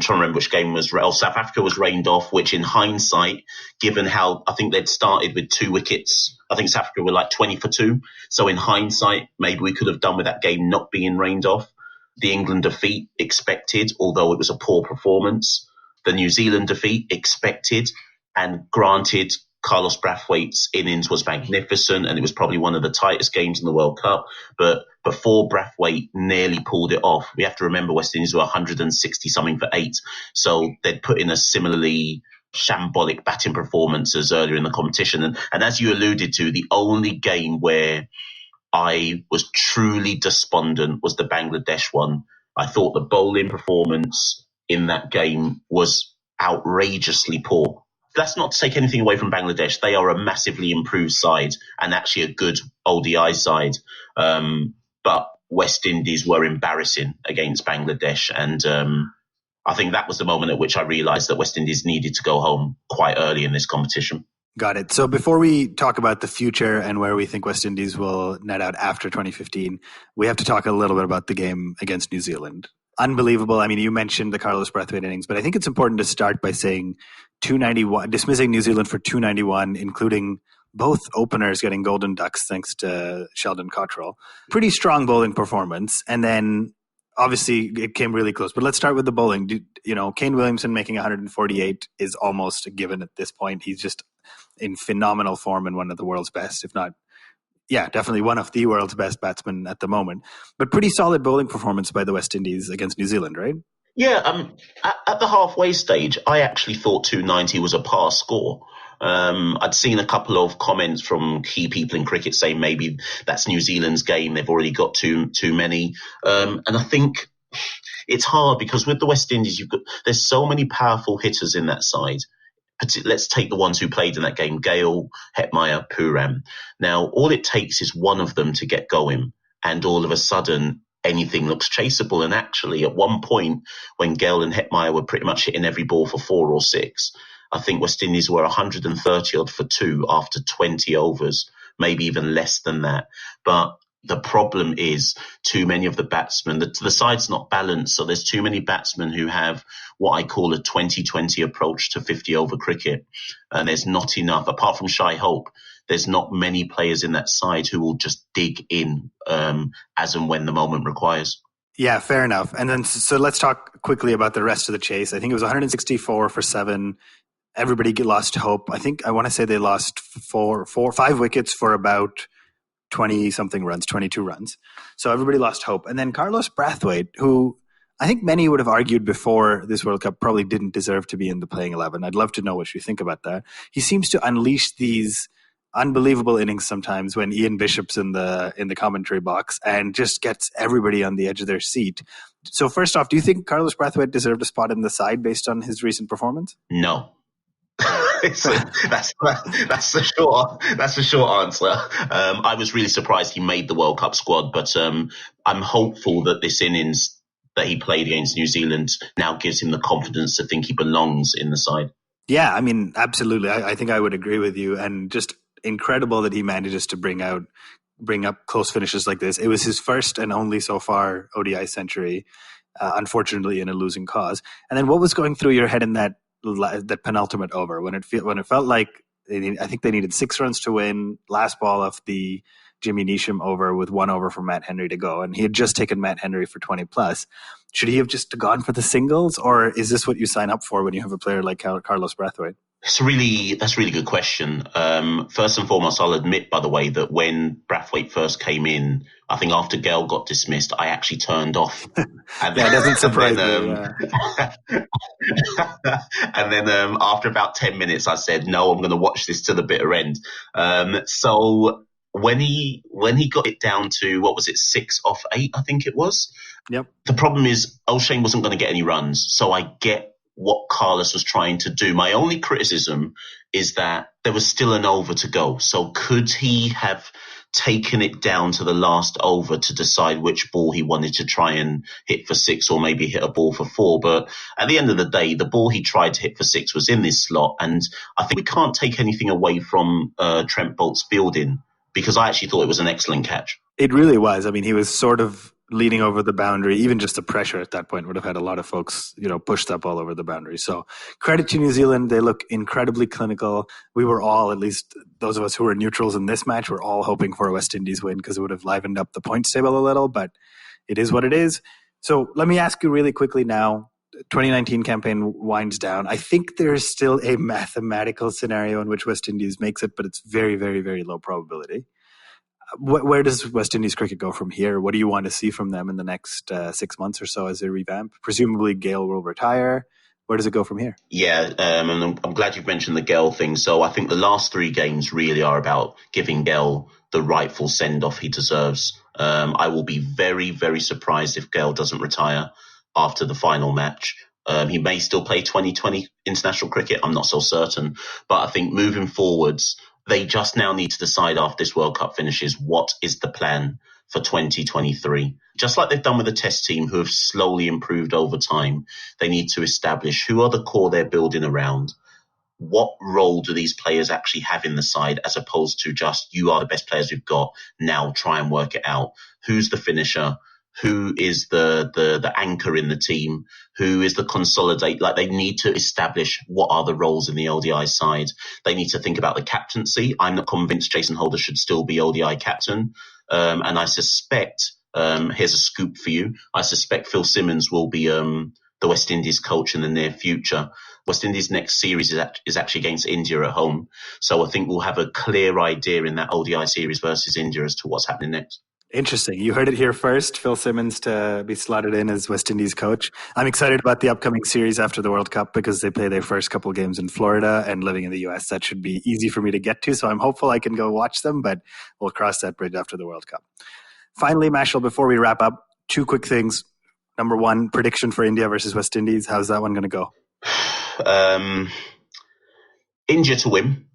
trying to remember which game was. South Africa was rained off, which in hindsight, given how I think they'd started with 2 wickets, I think South Africa were like 20 for 2. So in hindsight, maybe we could have done with that game not being rained off. The England defeat expected, although it was a poor performance. The New Zealand defeat expected, and granted, Carlos Brathwaite's innings was magnificent and it was probably one of the tightest games in the World Cup. But before Brathwaite nearly pulled it off, we have to remember West Indies were 160-something for 8. So they'd put in a similarly shambolic batting performance as earlier in the competition. And as you alluded to, the only game where I was truly despondent was the Bangladesh one. I thought the bowling performance in that game was outrageously poor. That's not to take anything away from Bangladesh. They are a massively improved side and actually a good ODI side. But West Indies were embarrassing against Bangladesh. And I think that was the moment at which I realised that West Indies needed to go home quite early in this competition. Got it. So before we talk about the future and where we think West Indies will net out after 2015, we have to talk a little bit about the game against New Zealand. Unbelievable. I mean, you mentioned the Carlos Brathwaite innings, but I think it's important to start by saying 291, dismissing New Zealand for 291, including both openers getting golden ducks thanks to Sheldon Cottrell. Pretty strong bowling performance. And then obviously it came really close. But let's start with the bowling. Kane Williamson making 148 is almost a given at this point. He's just in phenomenal form and one of the world's best, if not, definitely one of the world's best batsmen at the moment. But pretty solid bowling performance by the West Indies against New Zealand, right? Yeah, at the halfway stage, I actually thought 290 was a par score. I'd seen a couple of comments from key people in cricket saying maybe that's New Zealand's game. They've already got too many. And I think it's hard because with the West Indies, there's so many powerful hitters in that side. Let's take the ones who played in that game, Gale, Hetmeyer, Puran. Now, all it takes is one of them to get going, and all of a sudden, anything looks chaseable. And actually, at one point, when Gale and Hetmeyer were pretty much hitting every ball for 4 or 6, I think West Indies were 130 odd for 2 after 20 overs, maybe even less than that. But the problem is too many of the batsmen, the side's not balanced, so there's too many batsmen who have what I call a 20-20 approach to 50-over cricket. And there's not enough, apart from Shai Hope, there's not many players in that side who will just dig in as and when the moment requires. Yeah, fair enough. And then, so let's talk quickly about the rest of the chase. I think it was 164 for 7. Everybody lost hope. I want to say they lost 5 wickets for about 20-something runs, 22 runs. So everybody lost hope. And then Carlos Brathwaite, who I think many would have argued before this World Cup probably didn't deserve to be in the playing 11. I'd love to know what you think about that. He seems to unleash these unbelievable innings sometimes when Ian Bishop's in the commentary box and just gets everybody on the edge of their seat. So first off, do you think Carlos Brathwaite deserved a spot in the side based on his recent performance? No. that's the short answer. I was really surprised he made the World Cup squad, but I'm hopeful that this innings that he played against New Zealand now gives him the confidence to think he belongs in the side. Yeah, I mean, absolutely. I think I would agree with you, and just incredible that he manages to bring up close finishes like this. It was his first and only so far ODI century, unfortunately in a losing cause. And then what was going through your head in that penultimate over when it felt like I think they needed 6 runs to win, last ball of the Jimmy Neesham over with 1 over for Matt Henry to go, and he had just taken Matt Henry for 20 plus. Should he have just gone for the singles, or is this what you sign up for when you have a player like Carlos Brathwaite? That's a really good question. First and foremost, I'll admit, by the way, that when Brathwaite first came in, I think after Gale got dismissed, I actually turned off. And that doesn't surprise me. And then after about 10 minutes, I said, no, I'm going to watch this to the bitter end. So when he got it down to, what was it, 6 off 8, I think it was. Yep. The problem is O'Shane wasn't going to get any runs. So I get what Carlos was trying to do. My only criticism is that there was still an over to go. So could he have taken it down to the last over to decide which ball he wanted to try and hit for 6 or maybe hit a ball for 4? But at the end of the day, the ball he tried to hit for 6 was in this slot. And I think we can't take anything away from Trent Bolt's fielding, because I actually thought it was an excellent catch. It really was. I mean, he was sort of leaning over the boundary. Even just the pressure at that point would have had a lot of folks, pushed up all over the boundary. So credit to New Zealand. They look incredibly clinical. We were all, at least those of us who were neutrals in this match, were all hoping for a West Indies win because it would have livened up the points table a little, but it is what it is. So let me ask you really quickly now, 2019 campaign winds down. I think there's still a mathematical scenario in which West Indies makes it, but it's very, very, very low probability. Where does West Indies cricket go from here? What do you want to see from them in the next 6 months or so as they revamp? Presumably Gale will retire. Where does it go from here? Yeah, and I'm glad you've mentioned the Gale thing. So I think the last 3 games really are about giving Gale the rightful send-off he deserves. I will be very, very surprised if Gale doesn't retire after the final match. He may still play 2020 international cricket. I'm not so certain. But I think moving forwards, they just now need to decide after this World Cup finishes, what is the plan for 2023? Just like they've done with the Test team, who have slowly improved over time, they need to establish who are the core they're building around. What role do these players actually have in the side, as opposed to just, you are the best players we've got, now try and work it out. Who's the finisher? Who is the anchor in the team? Who is the consolidate? Like, they need to establish what are the roles in the ODI side. They need to think about the captaincy. I'm not convinced Jason Holder should still be ODI captain. And I suspect, here's a scoop for you, I suspect Phil Simmons will be the West Indies coach in the near future. West Indies' next series is actually against India at home. So I think we'll have a clear idea in that ODI series versus India as to what's happening next. Interesting. You heard it here first. Phil Simmons to be slotted in as West Indies coach. I'm excited about the upcoming series after the World Cup because they play their first couple of games in Florida, and living in the US, that should be easy for me to get to. So I'm hopeful I can go watch them, but we'll cross that bridge after the World Cup. Finally, Machel, before we wrap up, 2 quick things. Number 1, prediction for India versus West Indies. How's that one going to go? India to win.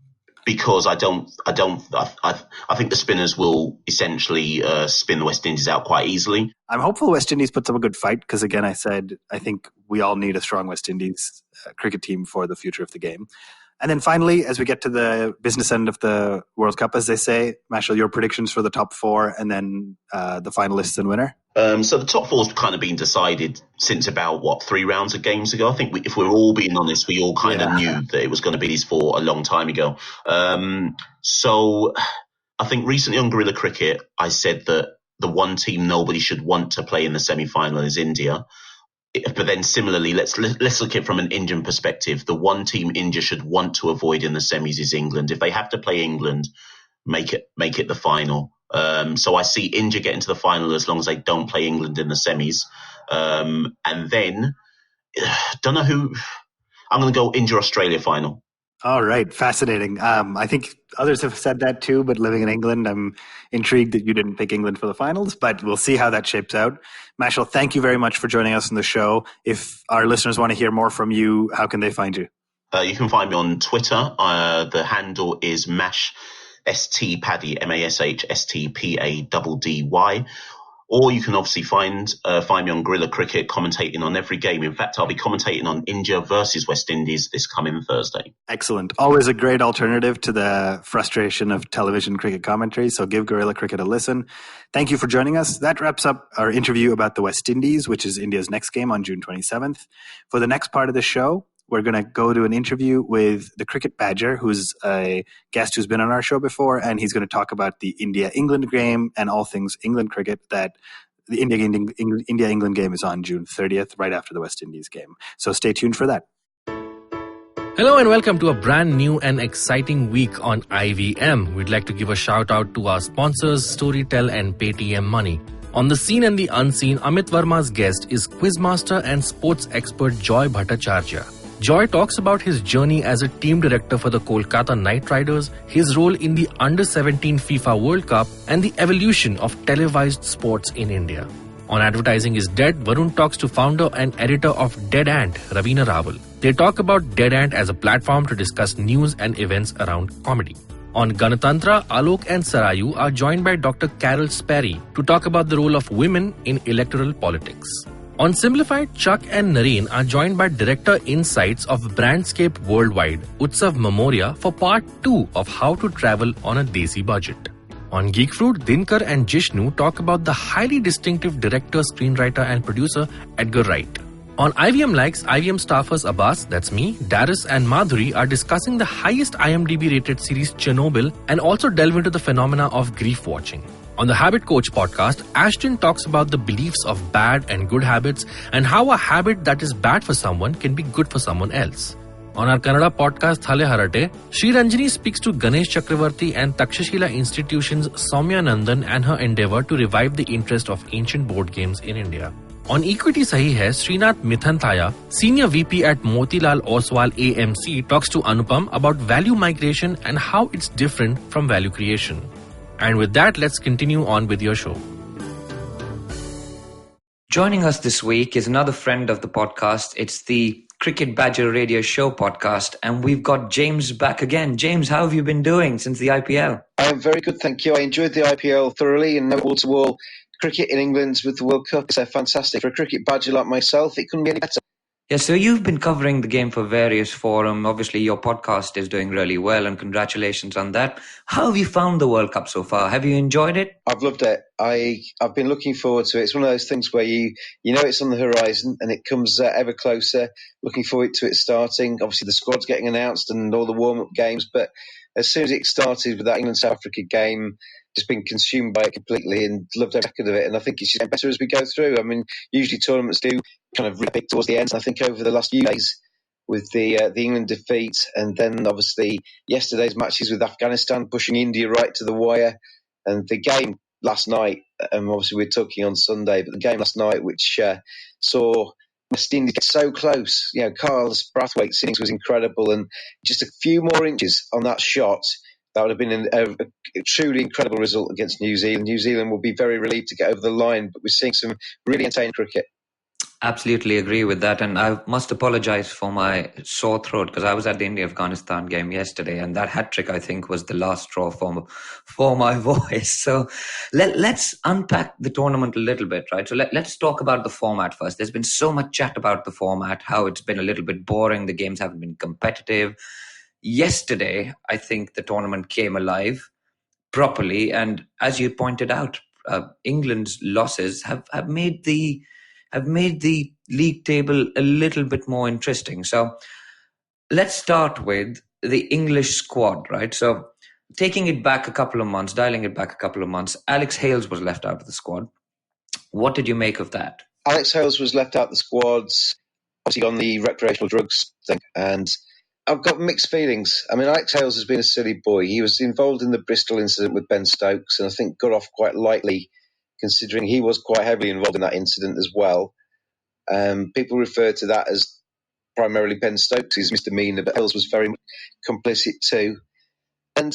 because I think the spinners will essentially spin the West Indies out quite easily. I'm hopeful West Indies puts up a good fight because, again, I think we all need a strong West Indies cricket team for the future of the game. And then finally, as we get to the business end of the World Cup, as they say, Machel, your predictions for the top four and then the finalists and winner? So the top four's kind of been decided since about, 3 rounds of games ago. I think if we're all being honest, we all kind of knew that it was going to be these four a long time ago. So I think recently on Guerrilla Cricket, I said that the one team nobody should want to play in the semi-final is India. But then similarly, let's look at it from an Indian perspective. The one team India should want to avoid in the semis is England. If they have to play England, make it the final. So I see India getting to the final as long as they don't play England in the semis. And then, don't know who. I'm going to go India-Australia final. All right. Fascinating. I think others have said that too, but living in England, I'm intrigued that you didn't pick England for the finals, but we'll see how that shapes out. Machel, thank you very much for joining us on the show. If our listeners want to hear more from you, how can they find you? You can find me on Twitter. The handle is Mash St Paddy, Mash STPADDY. Or you can obviously find me on Guerrilla Cricket, commentating on every game. In fact, I'll be commentating on India versus West Indies this coming Thursday. Excellent. Always a great alternative to the frustration of television cricket commentary. So give Guerrilla Cricket a listen. Thank you for joining us. That wraps up our interview about the West Indies, which is India's next game on June 27th. For the next part of the show, we're going to go to an interview with the Cricket Badger, who's a guest who's been on our show before, and he's going to talk about the India-England game and all things England cricket. That the India-England game is on June 30th, right after the West Indies game. So stay tuned for that. Hello and welcome to a brand new and exciting week on IVM. We'd like to give a shout out to our sponsors, Storytel and Paytm Money. On the scene and the unseen, Amit Verma's guest is quizmaster and sports expert Joy Bhattacharya. Joy talks about his journey as a team director for the Kolkata Knight Riders, his role in the Under-17 FIFA World Cup, and the evolution of televised sports in India. On Advertising is Dead, Varun talks to founder and editor of Dead Ant, Raveena Rawal. They talk about Dead Ant as a platform to discuss news and events around comedy. On Ganatantra, Alok and Sarayu are joined by Dr. Carol Sperry to talk about the role of women in electoral politics. On Simplified, Chuck and Nareen are joined by Director Insights of Brandscape Worldwide, Utsav Memoria, for part 2 of How to Travel on a Desi Budget. On Geek Fruit, Dinkar and Jishnu talk about the highly distinctive director, screenwriter and producer Edgar Wright. On IVM Likes, IVM staffers Abbas, that's me, Darius and Madhuri are discussing the highest IMDb rated series Chernobyl and also delve into the phenomena of grief watching. On the Habit Coach podcast, Ashton talks about the beliefs of bad and good habits and how a habit that is bad for someone can be good for someone else. On our Kannada podcast, Thale Harate, Sri Ranjani speaks to Ganesh Chakravarti and Takshashila Institution's Soumya Nandan and her endeavor to revive the interest of ancient board games in India. On Equity Sahi Hai, Srinath Mithanthaya, Senior VP at Motilal Oswal AMC, talks to Anupam about value migration and how it's different from value creation. And with that, let's continue on with your show. Joining us this week is another friend of the podcast. It's the Cricket Badger Radio Show podcast, and we've got James back again. James, how have you been doing since the IPL? I'm very good, thank you. I enjoyed the IPL thoroughly, and wall-to-wall cricket in England with the World Cup is fantastic. For a cricket badger like myself, it couldn't be any better. Yeah, so you've been covering the game for various forums. Obviously, your podcast is doing really well, and congratulations on that. How have you found the World Cup so far? Have you enjoyed it? I've loved it. I've been looking forward to it. It's one of those things where you know it's on the horizon and it comes ever closer. Looking forward to it starting. Obviously, the squad's getting announced and all the warm-up games, but as soon as it started with that England-South Africa game, just been consumed by it completely and loved every second of it. And I think it's just getting better as we go through. I mean, usually tournaments do kind of really big towards the end. And I think over the last few days with the England defeat and then obviously yesterday's matches with Afghanistan pushing India right to the wire, and the game last night, obviously we're talking on Sunday, but the game last night which saw West Indies get so close. You know, Carl's Brathwaite's innings was incredible, and just a few more inches on that shot, that would have been a truly incredible result against New Zealand. New Zealand will be very relieved to get over the line, but we're seeing some really entertaining cricket. Absolutely agree with that. And I must apologize for my sore throat because I was at the India-Afghanistan game yesterday, and that hat-trick, I think, was the last straw for my voice. So let's unpack the tournament a little bit, right? So let's talk about the format first. There's been so much chat about the format, how it's been a little bit boring. The games haven't been competitive. Yesterday, I think the tournament came alive properly. And as you pointed out, England's losses have made the league table a little bit more interesting. So let's start with the English squad, right? So taking it back a couple of months, dialing it back a couple of months, Alex Hales was left out of the squad. What did you make of that? Alex Hales was left out of the squad, obviously on the recreational drugs thing, and I've got mixed feelings. I mean, Alex Hales has been a silly boy. He was involved in the Bristol incident with Ben Stokes, and I think got off quite lightly, considering he was quite heavily involved in that incident as well. People refer to that as primarily Ben Stokes' misdemeanor, but Hales was very complicit too. And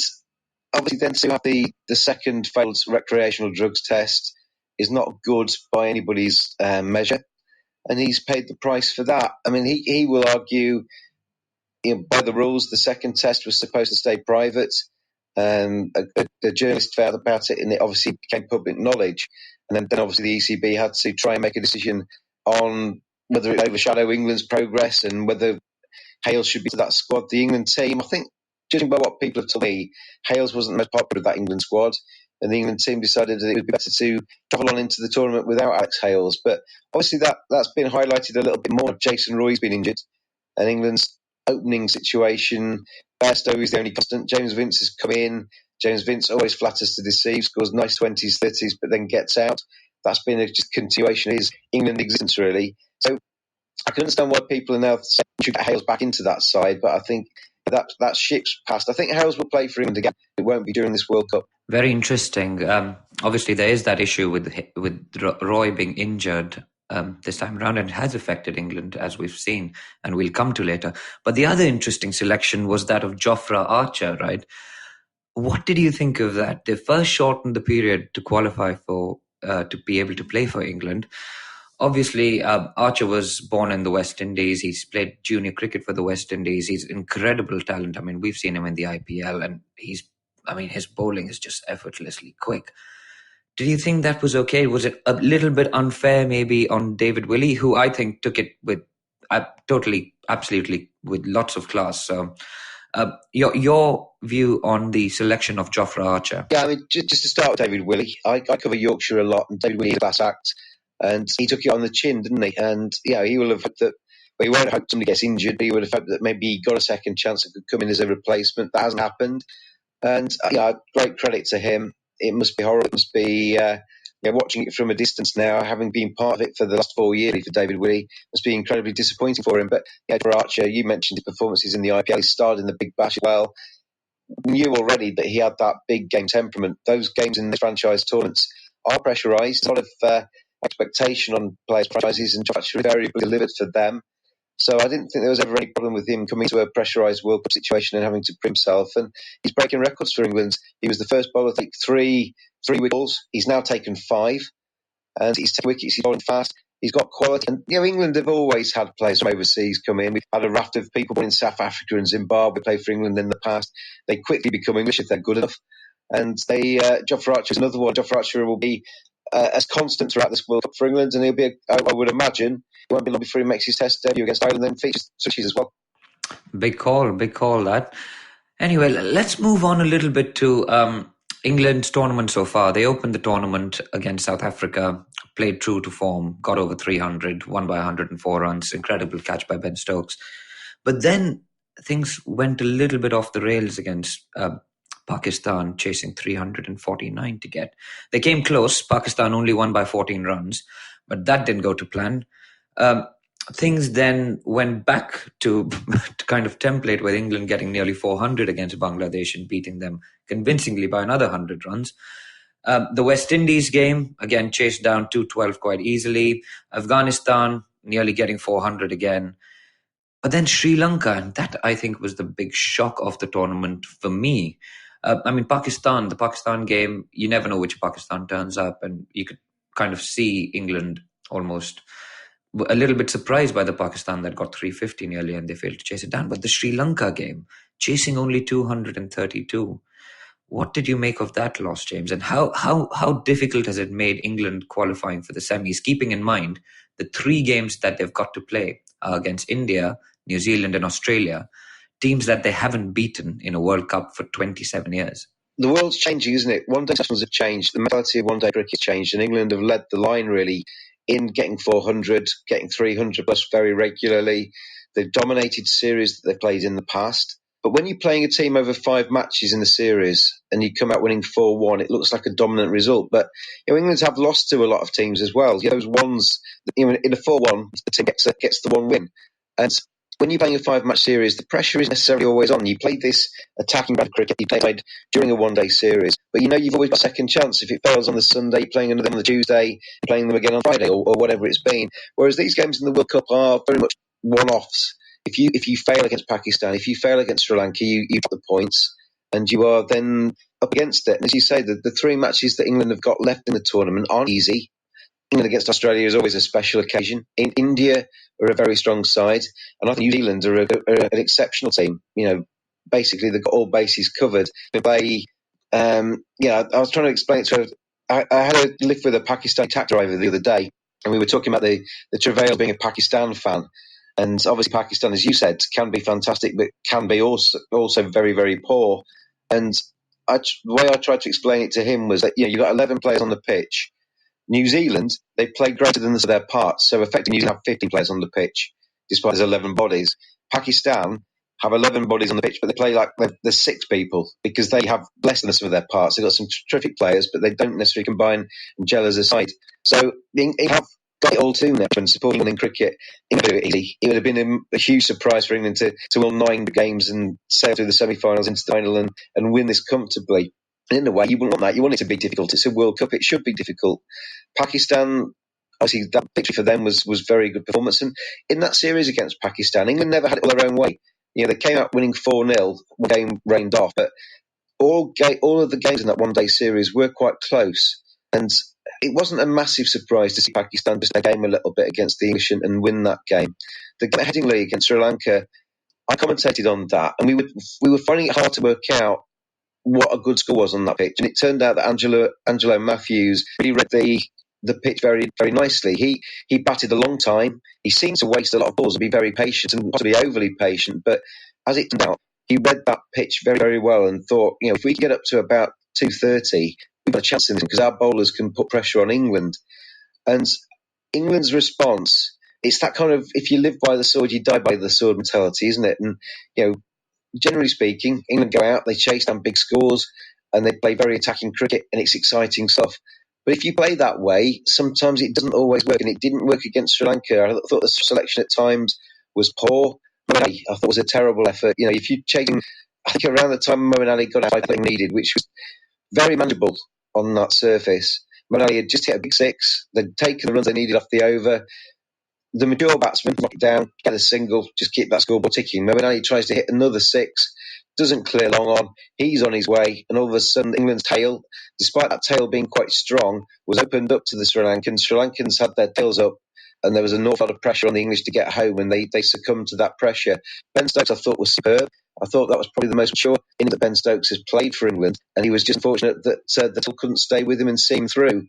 obviously then to have the second failed recreational drugs test is not good by anybody's measure. And he's paid the price for that. I mean, he will argue, by the rules, the second test was supposed to stay private. The journalist found about it, and it obviously became public knowledge. And then obviously the ECB had to try and make a decision on whether it overshadow England's progress and whether Hales should be to that squad. The England team, I think, judging by what people have told me, Hales wasn't the most popular of that England squad, and the England team decided that it would be better to travel on into the tournament without Alex Hales. But obviously that's been highlighted a little bit more. Jason Roy's been injured, and England's opening situation, Bairstow is the only constant. James Vince has come in. James Vince always flatters to deceive, scores nice 20s, 30s, but then gets out. That's been a just continuation of his England existence, really. So I can understand why people are now saying we should get Hales back into that side, but I think that ship's passed. I think Hales will play for England again. It won't be during this World Cup. Very interesting. Obviously, there is that issue with Roy being injured this time around, and it has affected England, as we've seen, and we'll come to later. But the other interesting selection was that of Jofra Archer, right? What did you think of that? They first shortened the period to qualify for to be able to play for England. Obviously, Archer was born in the West Indies. He's played junior cricket for the West Indies. He's incredible talent. I mean, we've seen him in the IPL, and his bowling is just effortlessly quick. Did you think that was okay? Was it a little bit unfair maybe on David Willey, who I think took it with absolutely with lots of class? So your view on the selection of Jofra Archer? Yeah, I mean, just to start with David Willey, I cover Yorkshire a lot, and David Willey is a class act, and he took it on the chin, didn't he? And he will have hoped that, well, he won't hope somebody gets injured, but he would have hoped that maybe he got a second chance that could come in as a replacement. That hasn't happened. And great credit to him. It must be horrible. It must be watching it from a distance now, having been part of it for the last 4 years for David Willey, must be incredibly disappointing for him. But for Archer, you mentioned his performances in the IPL. He starred in the Big Bash as well. We knew already that he had that big game temperament. Those games in the franchise tournaments are pressurised. A lot of expectation on players' franchises, and Archer invariably delivered for them. So I didn't think there was ever any problem with him coming to a pressurised World Cup situation and having to prove himself. And he's breaking records for England. He was the first bowler to take three wickets. He's now taken 5. And he's taken wickets. He's bowling fast. He's got quality. And, England have always had players from overseas come in. We've had a raft of people in South Africa and Zimbabwe play for England in the past. They quickly become English if they're good enough. And Jofra Archer is another one. Jofra Archer will be as constant throughout this World Cup for England, and he'll be, I would imagine, it won't be long before he makes his test debut against Ireland and then features switches as well. Big call that. Anyway, let's move on a little bit to England's tournament so far. They opened the tournament against South Africa, played true to form, got over 300, won by 104 runs, incredible catch by Ben Stokes. But then things went a little bit off the rails against Pakistan, chasing 349 to get. They came close. Pakistan only won by 14 runs, but that didn't go to plan. Things then went back to kind of template with England getting nearly 400 against Bangladesh and beating them convincingly by another 100 runs. The West Indies game, again, chased down 212 quite easily. Afghanistan nearly getting 400 again. But then Sri Lanka, and that I think was the big shock of the tournament for me. Pakistan, the Pakistan game, you never know which Pakistan turns up, and you could kind of see England almost a little bit surprised by the Pakistan that got 350 nearly and they failed to chase it down. But the Sri Lanka game, chasing only 232. What did you make of that loss, James? And how difficult has it made England qualifying for the semis, keeping in mind the 3 games that they've got to play are against India, New Zealand and Australia, teams that they haven't beaten in a World Cup for 27 years? The world's changing, isn't it? One-day internationals have changed. The mentality of one-day cricket has changed, and England have led the line, really, in getting 400, getting 300 plus very regularly. They've dominated series that they've played in the past. But when you're playing a team over 5 matches in the series and you come out winning 4-1, it looks like a dominant result. But England have lost to a lot of teams as well. Those ones, in a 4-1, the team gets the one win. And when you're playing a 5-match series, the pressure isn't necessarily always on. You played this attacking brand of cricket, you played during a one-day series, but you've always got a second chance. If it fails on the Sunday, you're playing another on the Tuesday, playing them again on Friday, or whatever it's been. Whereas these games in the World Cup are very much one-offs. If you fail against Pakistan, if you fail against Sri Lanka, you get the points, and you are then up against it. And as you say, the 3 matches that England have got left in the tournament aren't easy. England against Australia is always a special occasion. In India are a very strong side, and I think New Zealand are an exceptional team. Basically they've got all bases covered. I was trying to explain it to her. I had a lift with a Pakistani taxi driver the other day, and we were talking about the travail of being a Pakistan fan. And obviously Pakistan, as you said, can be fantastic, but can be also very, very poor. And the way I tried to explain it to him was that you've got 11 players on the pitch. New Zealand, they play greater than their parts, so effectively New Zealand have 50 players on the pitch, despite there's 11 bodies. Pakistan have 11 bodies on the pitch, but they play like there's 6 people because they have less than the sum of their parts. They've got some terrific players, but they don't necessarily combine and gel as a side. So they have got it all to them when supporting England in cricket. It would have been a huge surprise for England to win 9 games and sail through the semi-finals into the final and win this comfortably. And in a way, you wouldn't want that. You want it to be difficult. It's a World Cup. It should be difficult. Pakistan, obviously, that victory for them was very good performance. And in that series against Pakistan, England never had it all their own way. They came out winning 4-0, one game rained off. But all of the games in that one-day series were quite close. And it wasn't a massive surprise to see Pakistan just their game a little bit against the English and win that game. The game at Headingley against Sri Lanka, I commentated on that. And we were finding it hard to work out what a good score was on that pitch. And it turned out that Angelo Matthews really read the pitch very, very nicely. He batted a long time. He seemed to waste a lot of balls and be very patient and possibly overly patient. But as it turned out, he read that pitch very, very well and thought, if we get up to about 230, we've got a chance in this because our bowlers can put pressure on England. And England's response, it's that kind of, if you live by the sword, you die by the sword mentality, isn't it? And, generally speaking, England go out, they chase down big scores, and they play very attacking cricket, and it's exciting stuff. But if you play that way, sometimes it doesn't always work, and it didn't work against Sri Lanka. I thought the selection at times was poor. I thought it was a terrible effort. If you're chasing, I think around the time Moeen Ali got out, I think needed, which was very manageable on that surface. Moeen Ali had just hit a big 6. They'd taken the runs they needed off the over. The mature batsman knock it down, get a single, just keep that scoreboard ticking. Moeen Ali tries to hit another 6, doesn't clear long on. He's on his way, and all of a sudden England's tail, despite that tail being quite strong, was opened up to the Sri Lankans. Sri Lankans had their tails up, and there was an awful lot of pressure on the English to get home, and they succumbed to that pressure. Ben Stokes, I thought, was superb. I thought that was probably the most mature inning that Ben Stokes has played for England, and he was just fortunate that the tail couldn't stay with him and see him through.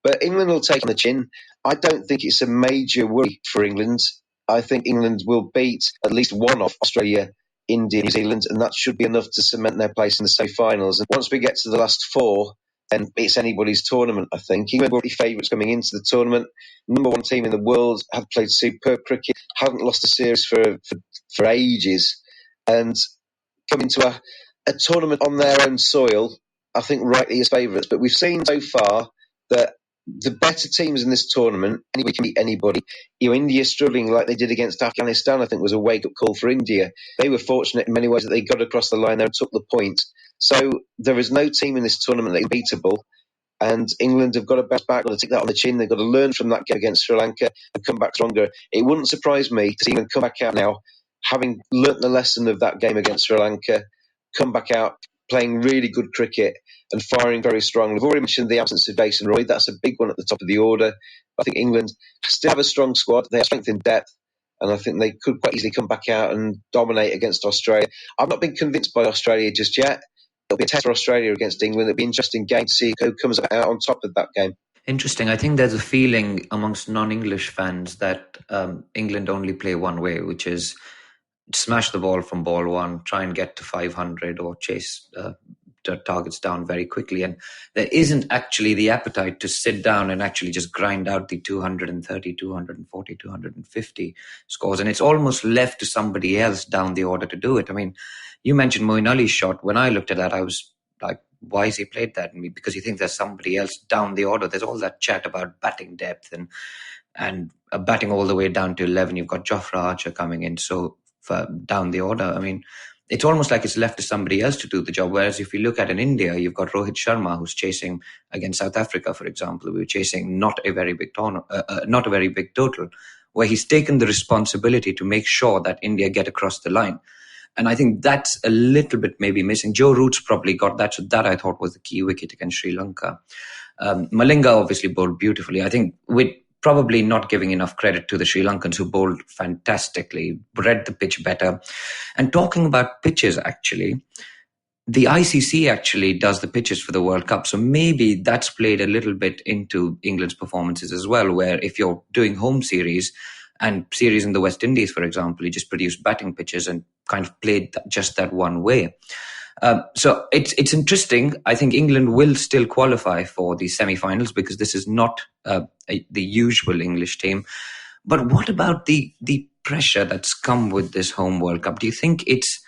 But England will take on the chin. I don't think it's a major worry for England. I think England will beat at least one of Australia, India, New Zealand, and that should be enough to cement their place in the semi-finals. And once we get to the last 4, then it's anybody's tournament, I think. England were already favourites coming into the tournament. Number 1 team in the world, have played superb cricket, haven't lost a series for ages, and coming to a tournament on their own soil, I think rightly as favourites. But we've seen so far that the better teams in this tournament, anybody can beat anybody. India struggling like they did against Afghanistan, I think, was a wake-up call for India. They were fortunate in many ways that they got across the line there and took the point. So there is no team in this tournament that is beatable, and England have got to bounce back, got to take that on the chin. They've got to learn from that game against Sri Lanka and come back stronger. It wouldn't surprise me to see England come back out now, having learnt the lesson of that game against Sri Lanka, come back out playing really good cricket and firing very strongly. We've already mentioned the absence of Basin Roy. That's a big one at the top of the order. I think England still have a strong squad. They have strength in depth, and I think they could quite easily come back out and dominate against Australia. I've not been convinced by Australia just yet. It'll be a test for Australia against England. It'll be an interesting game to see who comes out on top of that game. Interesting. I think there's a feeling amongst non-English fans that England only play one way, which is smash the ball from ball one, try and get to 500 or chase targets down very quickly. And there isn't actually the appetite to sit down and actually just grind out the 230, 240, 250 scores. And it's almost left to somebody else down the order to do it. I mean, you mentioned Moeen Ali's shot. When I looked at that, I was like, why has he played that? Because you think there's somebody else down the order. There's all that chat about batting depth and batting all the way down to 11. You've got Jofra Archer coming in so down the order. I mean, it's almost like it's left to somebody else to do the job. Whereas if you look at in India, you've got Rohit Sharma, who's chasing against South Africa, for example. We were chasing not a very big total, where he's taken the responsibility to make sure that India get across the line. And I think that's a little bit maybe missing. Joe Root's probably got that. So that I thought was the key wicket against Sri Lanka. Malinga obviously bowled beautifully. I think with probably not giving enough credit to the Sri Lankans who bowled fantastically, read the pitch better. And talking about pitches, actually, the ICC actually does the pitches for the World Cup. So maybe that's played a little bit into England's performances as well, where if you're doing home series and series in the West Indies, for example, you just produce batting pitches and kind of played just that one way. So it's interesting. I think England will still qualify for the semi-finals because this is not the usual English team. But what about the pressure that's come with this home World Cup? Do you think it's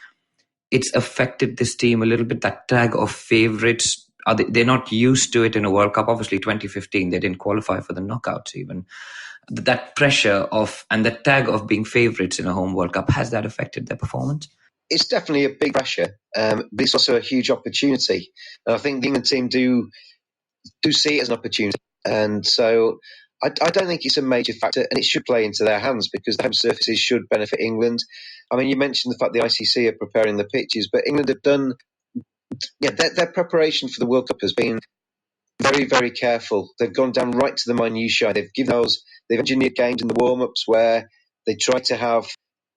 affected this team a little bit? That tag of favourites, they're not used to it in a World Cup. Obviously, 2015 they didn't qualify for the knockouts even. That pressure and the tag of being favourites in a home World Cup, has that affected their performance? It's definitely a big pressure, but it's also a huge opportunity. And I think the England team do see it as an opportunity. And so I don't think it's a major factor, and it should play into their hands because the home surfaces should benefit England. I mean, you mentioned the fact the ICC are preparing the pitches, but England have done, their preparation for the World Cup has been very, very careful. They've gone down right to the minutiae. They've engineered games in the warm-ups where they tried to have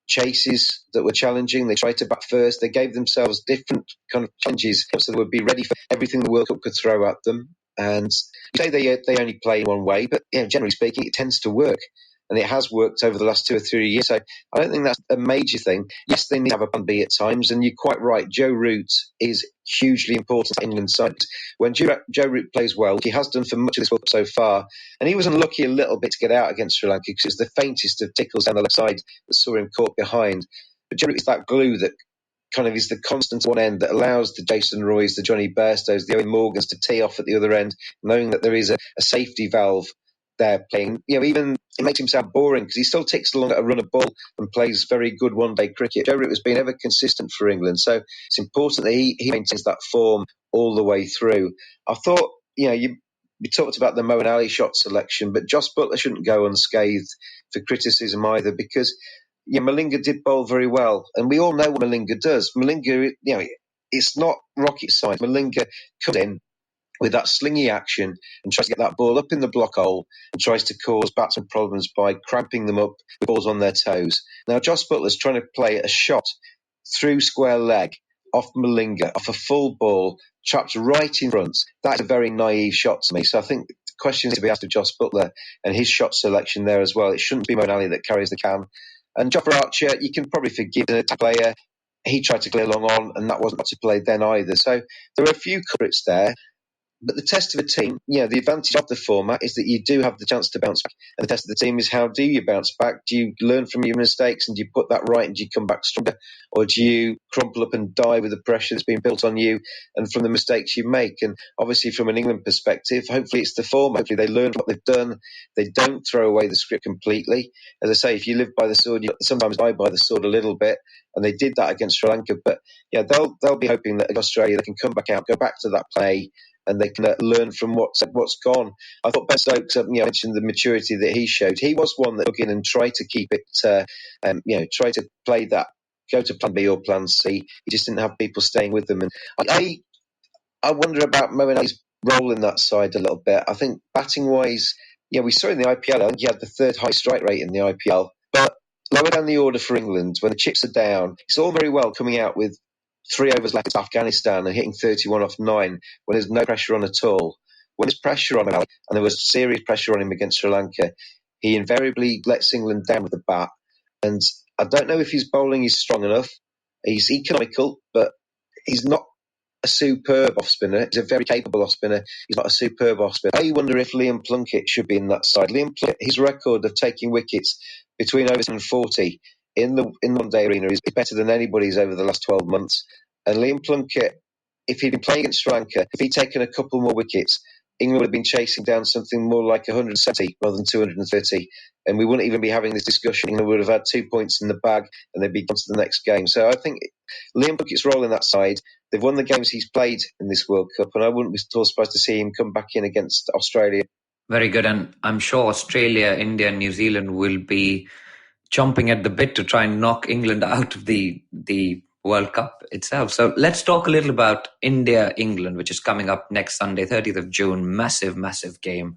chases that were challenging. They tried to bat first. They gave themselves different kind of challenges so they would be ready for everything the World Cup could throw at them. And you say they only play one way, but generally speaking, it tends to work. And it has worked over the last 2 or 3 years. So I don't think that's a major thing. Yes, they need to have a plan B at times. And you're quite right. Joe Root is hugely important to England's side. When Joe Root plays well, he has done for much of this World Cup so far. And he was unlucky a little bit to get out against Sri Lanka because it was the faintest of tickles down the left side that saw him caught behind. But Joe Root is that glue that kind of is the constant at one end that allows the Jason Roys, the Johnny Bairstows, the Owen Morgans to tee off at the other end, knowing that there is a safety valve there playing. Even it makes him sound boring because he still ticks along at a run of ball and plays very good one-day cricket. Joe Root has been ever consistent for England, so it's important that he maintains that form all the way through. I thought, we talked about the Moeen Ali shot selection, but James Buttler shouldn't go unscathed for criticism either because Malinga did bowl very well, and we all know what Malinga does. Malinga, it's not rocket science. Malinga comes in with that slingy action and tries to get that ball up in the block hole and tries to cause batsmen problems by cramping them up with balls on their toes. Now, James Butler's trying to play a shot through square leg off Malinga, off a full ball, trapped right in front. That's a very naive shot to me. So I think the question is to be asked of James Buttler and his shot selection there as well. It shouldn't be Moeen Ali that carries the can. And Jofra Archer, you can probably forgive the player. He tried to clear long on, and that wasn't to play then either. So there are a few culprits there. But the test of a team, the advantage of the format is that you do have the chance to bounce back. And the test of the team is how do you bounce back? Do you learn from your mistakes and do you put that right and do you come back stronger? Or do you crumple up and die with the pressure that's been built on you and from the mistakes you make? And obviously from an England perspective, hopefully it's the form. Hopefully they learn what they've done. They don't throw away the script completely. As I say, if you live by the sword, you sometimes die by the sword a little bit. And they did that against Sri Lanka. But they'll be hoping that Australia, they can come back out, go back to that play, and they can learn from what's gone. I thought Ben Stokes mentioned the maturity that he showed. He was one that took in and tried to keep it, try to play that, go to plan B or plan C. He just didn't have people staying with them. And I wonder about Moeen Ali's role in that side a little bit. I think batting-wise, Yeah, we saw in the IPL, I think he had the third highest strike rate in the IPL. But lower down the order for England, when the chips are down, it's all very well coming out with 3 overs left against Afghanistan and hitting 31 off 9 when there's no pressure on at all. When there's pressure on him, and there was serious pressure on him against Sri Lanka, he invariably lets England down with the bat. And I don't know if his bowling is strong enough. He's economical, but he's not a superb off-spinner. He's a very capable off-spinner. He's not a superb off-spinner. I wonder if Liam Plunkett should be in that side. Liam Plunkett, his record of taking wickets between overs and 40 in the one-day arena is better than anybody's over the last 12 months. And Liam Plunkett, if he'd been playing against Sri Lanka, if he'd taken a couple more wickets, England would have been chasing down something more like 170 rather than 230, and we wouldn't even be having this discussion. England would have had 2 points in the bag, and they'd be on to the next game. So I think Liam Plunkett's role in that side, they've won the games he's played in this World Cup, and I wouldn't be at all surprised to see him come back in against Australia. Very good, and I'm sure Australia, India and New Zealand will be chomping at the bit to try and knock England out of the World Cup itself. So let's talk a little about India-England, which is coming up next Sunday, 30th of June. Massive, massive game.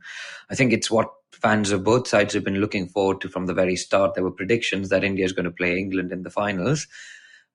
I think it's what fans of both sides have been looking forward to from the very start. There were predictions that India is going to play England in the finals.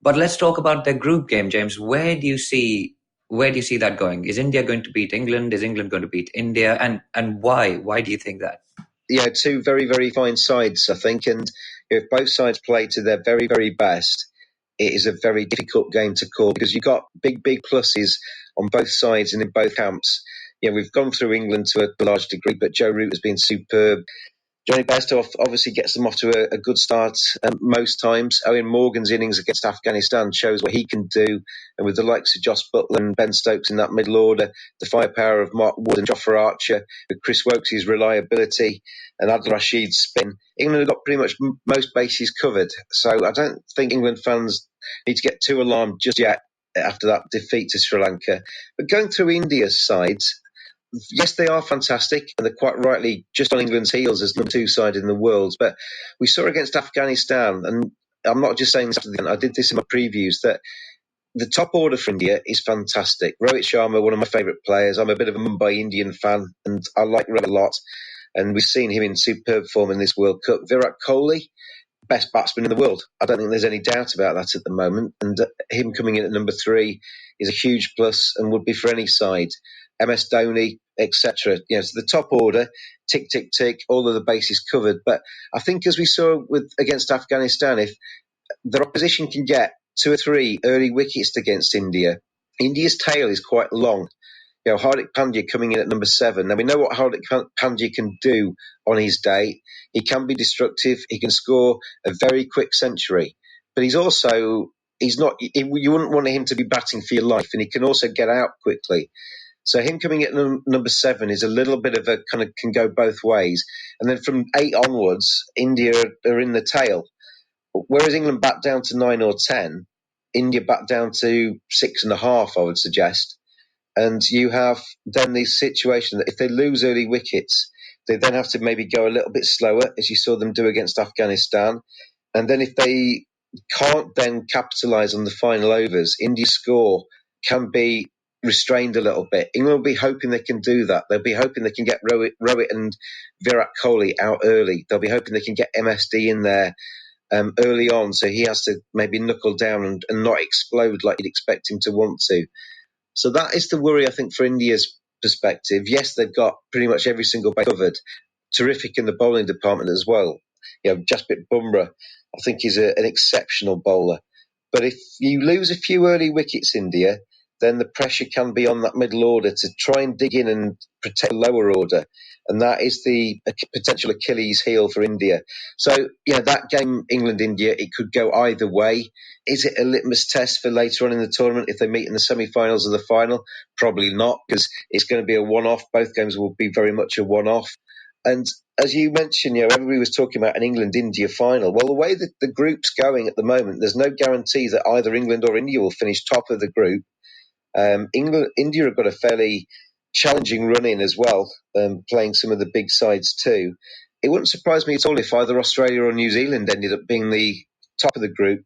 But let's talk about their group game, James. Where do you see that going? Is India going to beat England? Is England going to beat India? And why? Why do you think that? Yeah, two very, very fine sides, I think. And if both sides play to their very, very best, it is a very difficult game to call because you've got big, big pluses on both sides and in both camps. Yeah, we've gone through England to a large degree, but Joe Root has been superb. Johnny Bairstow obviously gets them off to a good start most times. Owen Morgan's innings against Afghanistan shows what he can do. And with the likes of James Buttler and Ben Stokes in that middle order, the firepower of Mark Wood and Jofra Archer, with Chris Wokes' reliability and Adil Rashid's spin, England have got pretty much most bases covered. So I don't think England fans need to get too alarmed just yet after that defeat to Sri Lanka. But going through India's sides, yes, they are fantastic, and they're quite rightly just on England's heels as number 2 side in the world. But we saw against Afghanistan, and I'm not just saying this after the end, I did this in my previews, that the top order for India is fantastic. Rohit Sharma, one of my favourite players. I'm a bit of a Mumbai Indian fan, and I like Rohit a lot. And we've seen him in superb form in this World Cup. Virat Kohli, best batsman in the world. I don't think there's any doubt about that at the moment. And him coming in at number 3 is a huge plus and would be for any side. MS Dhoni, etc. So the top order, tick, tick, tick, all of the bases covered. But I think as we saw against Afghanistan, if their opposition can get 2 or 3 early wickets against India, India's tail is quite long. Hardik Pandya coming in at number 7. Now, we know what Hardik Pandya can do on his day. He can be destructive. He can score a very quick century. But you wouldn't want him to be batting for your life. And he can also get out quickly. So him coming in at number 7 is a little bit of a kind of can go both ways. And then from 8 onwards, India are in the tail. Whereas England back down to 9 or 10, India back down to 6.5, I would suggest. And you have then the situation that if they lose early wickets, they then have to maybe go a little bit slower, as you saw them do against Afghanistan. And then if they can't then capitalise on the final overs, India's score can be restrained a little bit. England will be hoping they can do that. They'll be hoping they can get Rohit and Virat Kohli out early. They'll be hoping they can get MSD in there early on, so he has to maybe knuckle down and not explode like you'd expect him to want to. So that is the worry, I think, for India's perspective. Yes, they've got pretty much every single base covered. Terrific in the bowling department as well. Jasprit Bumrah, I think, is an exceptional bowler. But if you lose a few early wickets, India, then the pressure can be on that middle order to try and dig in and protect the lower order. And that is the potential Achilles heel for India. So, that game, England-India, it could go either way. Is it a litmus test for later on in the tournament if they meet in the semi-finals or the final? Probably not, because it's going to be a one-off. Both games will be very much a one-off. And as you mentioned, everybody was talking about an England-India final. Well, the way that the group's going at the moment, there's no guarantee that either England or India will finish top of the group. India have got a fairly challenging run in as well, playing some of the big sides too. It wouldn't surprise me at all if either Australia or New Zealand ended up being the top of the group,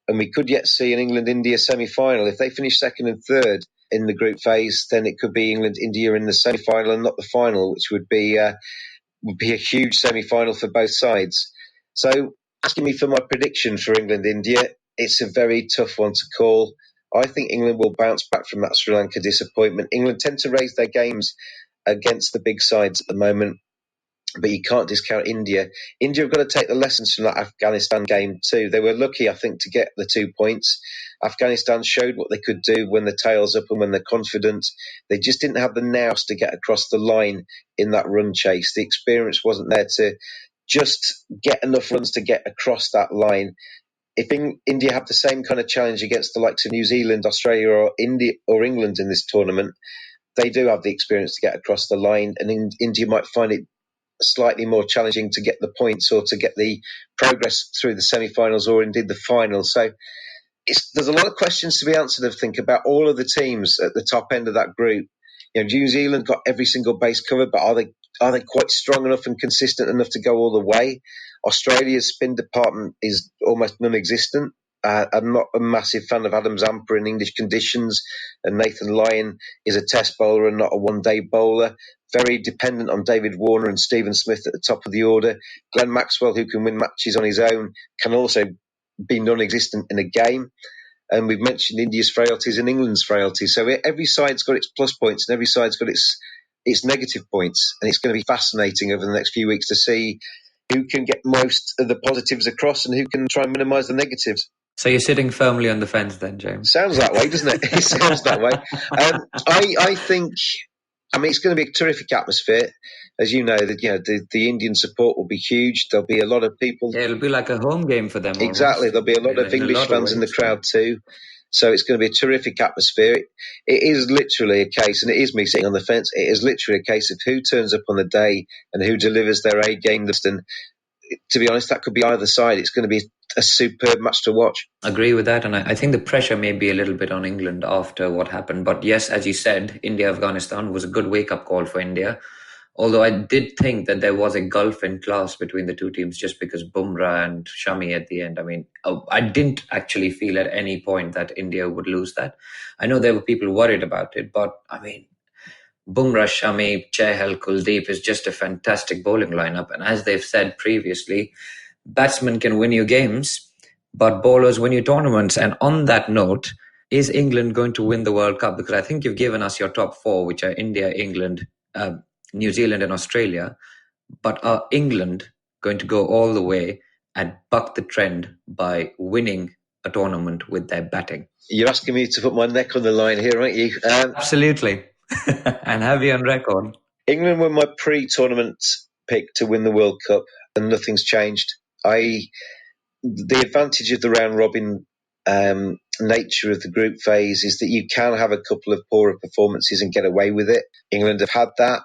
and we could yet see an England-India semi-final. If they finish 2nd and 3rd in the group phase, then it could be England-India in the semi-final and not the final, which would be would be a huge semi-final for both sides. So asking me for my prediction for England-India, it's a very tough one to call. I think England will bounce back from that Sri Lanka disappointment. England tend to raise their games against the big sides at the moment, but you can't discount India. India have got to take the lessons from that Afghanistan game too. They were lucky, I think, to get the 2 points. Afghanistan showed what they could do when the tail's up and when they're confident. They just didn't have the nous to get across the line in that run chase. The experience wasn't there to just get enough runs to get across that line. If India have the same kind of challenge against the likes of New Zealand, Australia or England in this tournament, they do have the experience to get across the line, and India might find it slightly more challenging to get the points or to get the progress through the semi-finals or indeed the final. So there's a lot of questions to be answered, I think, about all of the teams at the top end of that group. New Zealand got every single base covered, but are they quite strong enough and consistent enough to go all the way? Australia's spin department is almost non-existent. I'm not a massive fan of Adam Zampa in English conditions, and Nathan Lyon is a test bowler and not a one-day bowler. Very dependent on David Warner and Stephen Smith at the top of the order. Glenn Maxwell, who can win matches on his own, can also be non-existent in a game. And we've mentioned India's frailties and England's frailties. So every side's got its plus points and every side's got its negative points. And it's going to be fascinating over the next few weeks to see who can get most of the positives across and who can try and minimise the negatives. So you're sitting firmly on the fence then, James? Sounds that way, doesn't it? It sounds that way. I think, it's going to be a terrific atmosphere. As you know, the Indian support will be huge. There'll be a lot of people. Yeah, it'll be like a home game for them. Exactly. Almost. There'll be a lot of English fans in the crowd too. So it's going to be a terrific atmosphere. It is literally a case, and it is me sitting on the fence, it is literally a case of who turns up on the day and who delivers their A game. And to be honest, that could be either side. It's going to be a superb match to watch. Agree with that, and I think the pressure may be a little bit on England after what happened. But yes, as you said, India-Afghanistan was a good wake-up call for India. Although I did think that there was a gulf in class between the two teams just because Bumrah and Shami at the end. I didn't actually feel at any point that India would lose that. I know there were people worried about it, but Bumrah, Shami, Chahal, Kuldeep is just a fantastic bowling lineup. And as they've said previously, batsmen can win you games, but bowlers win you tournaments. And on that note, is England going to win the World Cup? Because I think you've given us your top four, which are India, England, New Zealand and Australia. But are England going to go all the way and buck the trend by winning a tournament with their batting? You're asking me to put my neck on the line here, aren't you? Absolutely. And have you on record? England were my pre-tournament pick to win the World Cup, and nothing's changed. The advantage of the round robin nature of the group phase is that you can have a couple of poorer performances and get away with it. England have had that.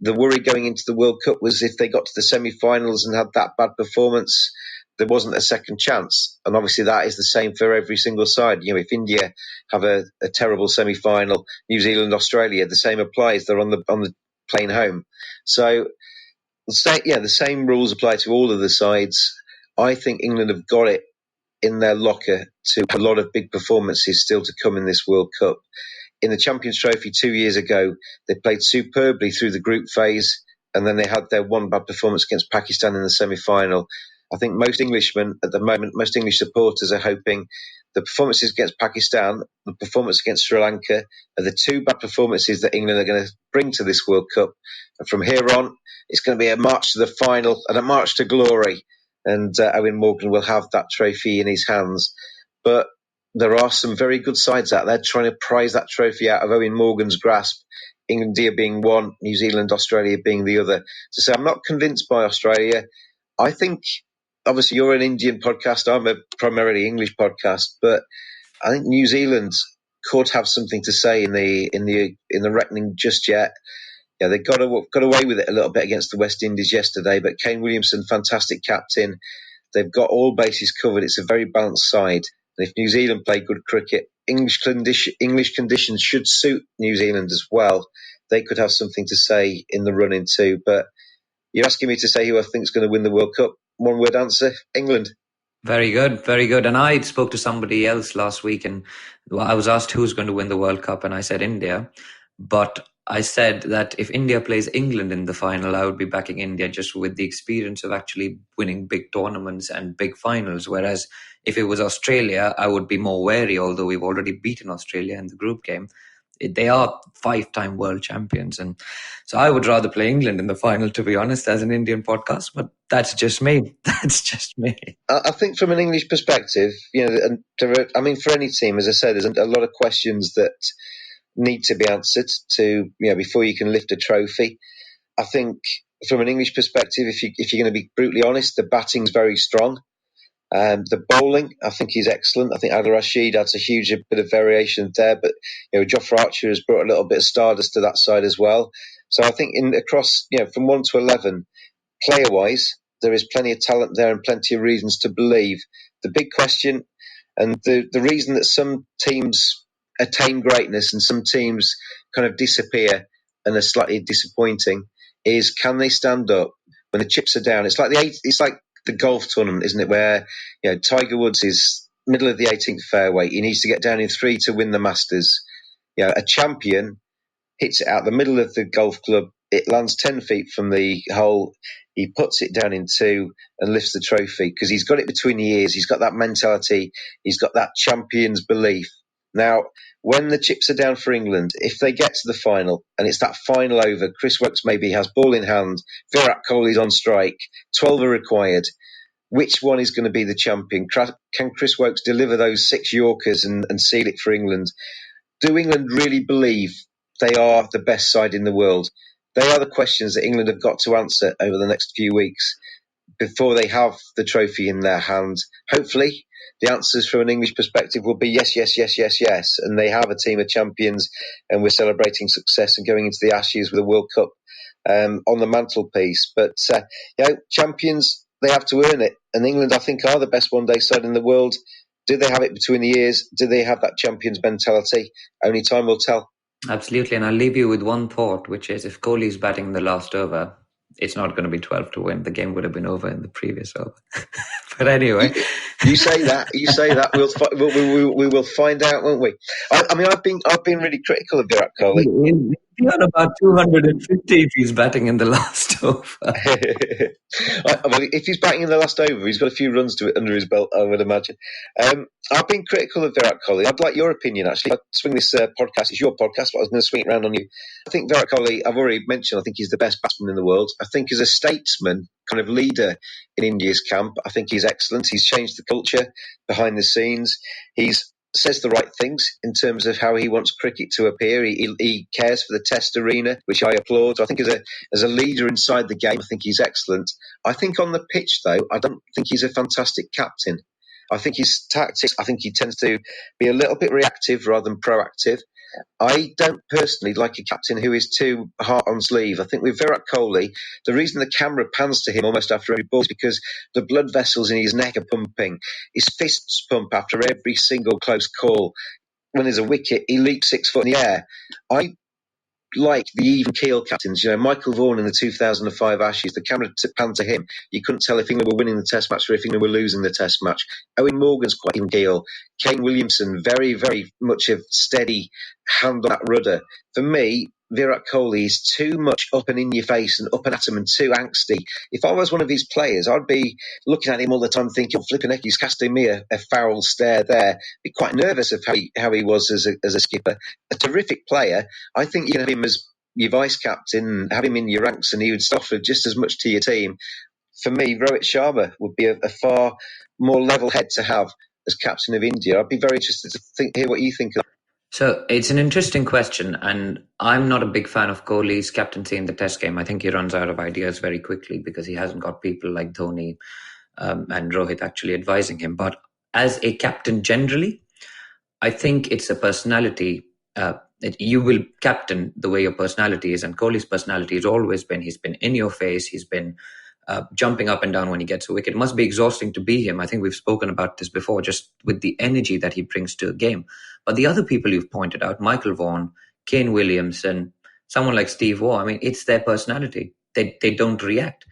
The worry going into the World Cup was if they got to the semi-finals and had that bad performance, there wasn't a second chance. And obviously that is the same for every single side. If India have a terrible semi-final, New Zealand, Australia, the same applies. They're on the plane home. So, the same rules apply to all of the sides. I think England have got it in their locker to a lot of big performances still to come in this World Cup. In the Champions Trophy 2 years ago, they played superbly through the group phase, and then they had their one bad performance against Pakistan in the semi-final. I think most Englishmen at the moment, most English supporters are hoping the performances against Pakistan, the performance against Sri Lanka are the two bad performances that England are going to bring to this World Cup. And from here on, it's going to be a march to the final and a march to glory. And Owen Morgan will have that trophy in his hands. But there are some very good sides out there trying to prize that trophy out of Owen Morgan's grasp. India being one, New Zealand, Australia being the other. So I'm not convinced by Australia. I think, obviously, you're an Indian podcast. I'm a primarily English podcast, but I think New Zealand could have something to say in the reckoning just yet. Yeah, they got away with it a little bit against the West Indies yesterday, but Kane Williamson, fantastic captain. They've got all bases covered. It's a very balanced side. And if New Zealand play good cricket, English conditions should suit New Zealand as well. They could have something to say in the run-in too. But you're asking me to say who I think is going to win the World Cup. One word answer, England. Very good, very good. And I spoke to somebody else last week and I was asked who's going to win the World Cup and I said India. But I said that if India plays England in the final, I would be backing India just with the experience of actually winning big tournaments and big finals. Whereas if it was Australia, I would be more wary, although we've already beaten Australia in the group game. They are 5-time world champions. And so I would rather play England in the final, to be honest, as an Indian podcast. But that's just me. That's just me. I think from an English perspective, for any team, as I said, there's a lot of questions that need to be answered before you can lift a trophy. I think from an English perspective, if you're going to be brutally honest, the batting's very strong. The bowling, I think, is excellent. I think Adil Rashid adds a huge bit of variation there, but Jofra Archer has brought a little bit of stardust to that side as well. So I think across from 1 to 11, player-wise, there is plenty of talent there and plenty of reasons to believe. The big question, and the reason that some teams attain greatness and some teams kind of disappear and are slightly disappointing, is can they stand up when the chips are down? It's like the golf tournament, isn't it? Where Tiger Woods is middle of the 18th fairway. He needs to get down in 3 to win the Masters. A champion hits it out the middle of the golf club. It lands 10 feet from the hole. He puts it down in 2 and lifts the trophy because he's got it between the ears. He's got that mentality. He's got that champion's belief. Now, when the chips are down for England, if they get to the final and it's that final over, Chris Woakes maybe has ball in hand, Virat Kohli's on strike, 12 are required. Which one is going to be the champion? Can Chris Woakes deliver those 6 Yorkers and seal it for England? Do England really believe they are the best side in the world? They are the questions that England have got to answer over the next few weeks before they have the trophy in their hand. Hopefully, the answers from an English perspective will be yes, yes, yes, yes, yes. And they have a team of champions and we're celebrating success and going into the Ashes with a World Cup on the mantelpiece. But, champions, they have to earn it. And England, I think, are the best one-day side in the world. Do they have it between the ears? Do they have that champion's mentality? Only time will tell. Absolutely. And I'll leave you with one thought, which is if Kohli's batting the last over, it's not going to be 12 to win. The game would have been over in the previous over. But anyway, you say that. We will find out, won't we? I've been really critical of Virat Kohli. He's on about 250 if he's batting in the last over. If he's batting in the last over, he's got a few runs to it under his belt, I would imagine. I've been critical of Virat Kohli. I'd like your opinion, actually. I'd swing this podcast. It's your podcast, but I was going to swing it around on you. I think Virat Kohli, I've already mentioned, I think he's the best batsman in the world. I think as a statesman, kind of leader in India's camp, I think he's excellent. He's changed the culture behind the scenes. He's says the right things in terms of how he wants cricket to appear. He cares for the test arena, which I applaud. I think as a leader inside the game, I think he's excellent. I think on the pitch, though, I don't think he's a fantastic captain. I think his tactics, I think he tends to be a little bit reactive rather than proactive. I don't personally like a captain who is too heart on sleeve. I think with Virat Kohli, the reason the camera pans to him almost after every ball is because the blood vessels in his neck are pumping. His fists pump after every single close call. When there's a wicket, he leaps 6 foot in the air. I like the even keel captains. Michael Vaughan in the 2005 Ashes, the camera panned to him. You couldn't tell if England were winning the Test match or if England were losing the Test match. Owen Morgan's quite even keel. Kane Williamson, very, very much a steady hand on that rudder. For me, Virat Kohli is too much up and in your face and up and at him and too angsty. If I was one of his players, I'd be looking at him all the time thinking, flipping heck, he's casting me a foul stare there. Be quite nervous of how he was as a skipper. A terrific player. I think you can have him as your vice captain, have him in your ranks, and he would offer just as much to your team. For me, Rohit Sharma would be a far more level head to have as captain of India. I'd be very interested to hear what you think of that. So it's an interesting question, and I'm not a big fan of Kohli's captaincy in the Test game. I think he runs out of ideas very quickly because he hasn't got people like Dhoni and Rohit actually advising him. But as a captain generally, I think it's a personality. You will captain the way your personality is, and Kohli's personality has always been, he's been in your face, he's been jumping up and down when he gets a wicket. It must be exhausting to be him. I think we've spoken about this before, just with the energy that he brings to a game. But the other people you've pointed out, Michael Vaughan, Kane Williamson, someone like Steve Waugh, I mean, it's their personality. They don't react.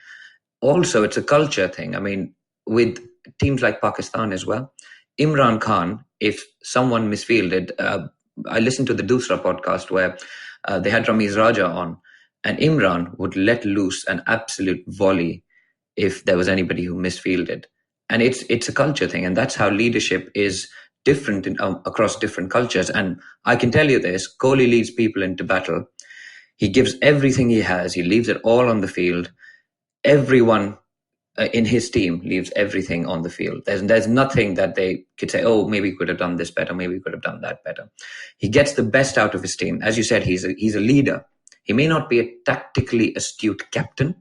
Also, it's a culture thing. I mean, with teams like Pakistan as well, Imran Khan, if someone misfielded, I listened to the Dusra podcast where They had Ramiz Raja on, and Imran would let loose an absolute volley if there was anybody who misfielded. And it's a culture thing, and that's how leadership is different across different cultures. And I can tell you this, Kohli leads people into battle. He gives everything he has. He leaves it all on the field. Everyone in his team leaves everything on the field. There's nothing that they could say, oh, maybe we could have done this better, maybe we could have done that better. He gets the best out of his team. As you said, he's a leader. He may not be a tactically astute captain,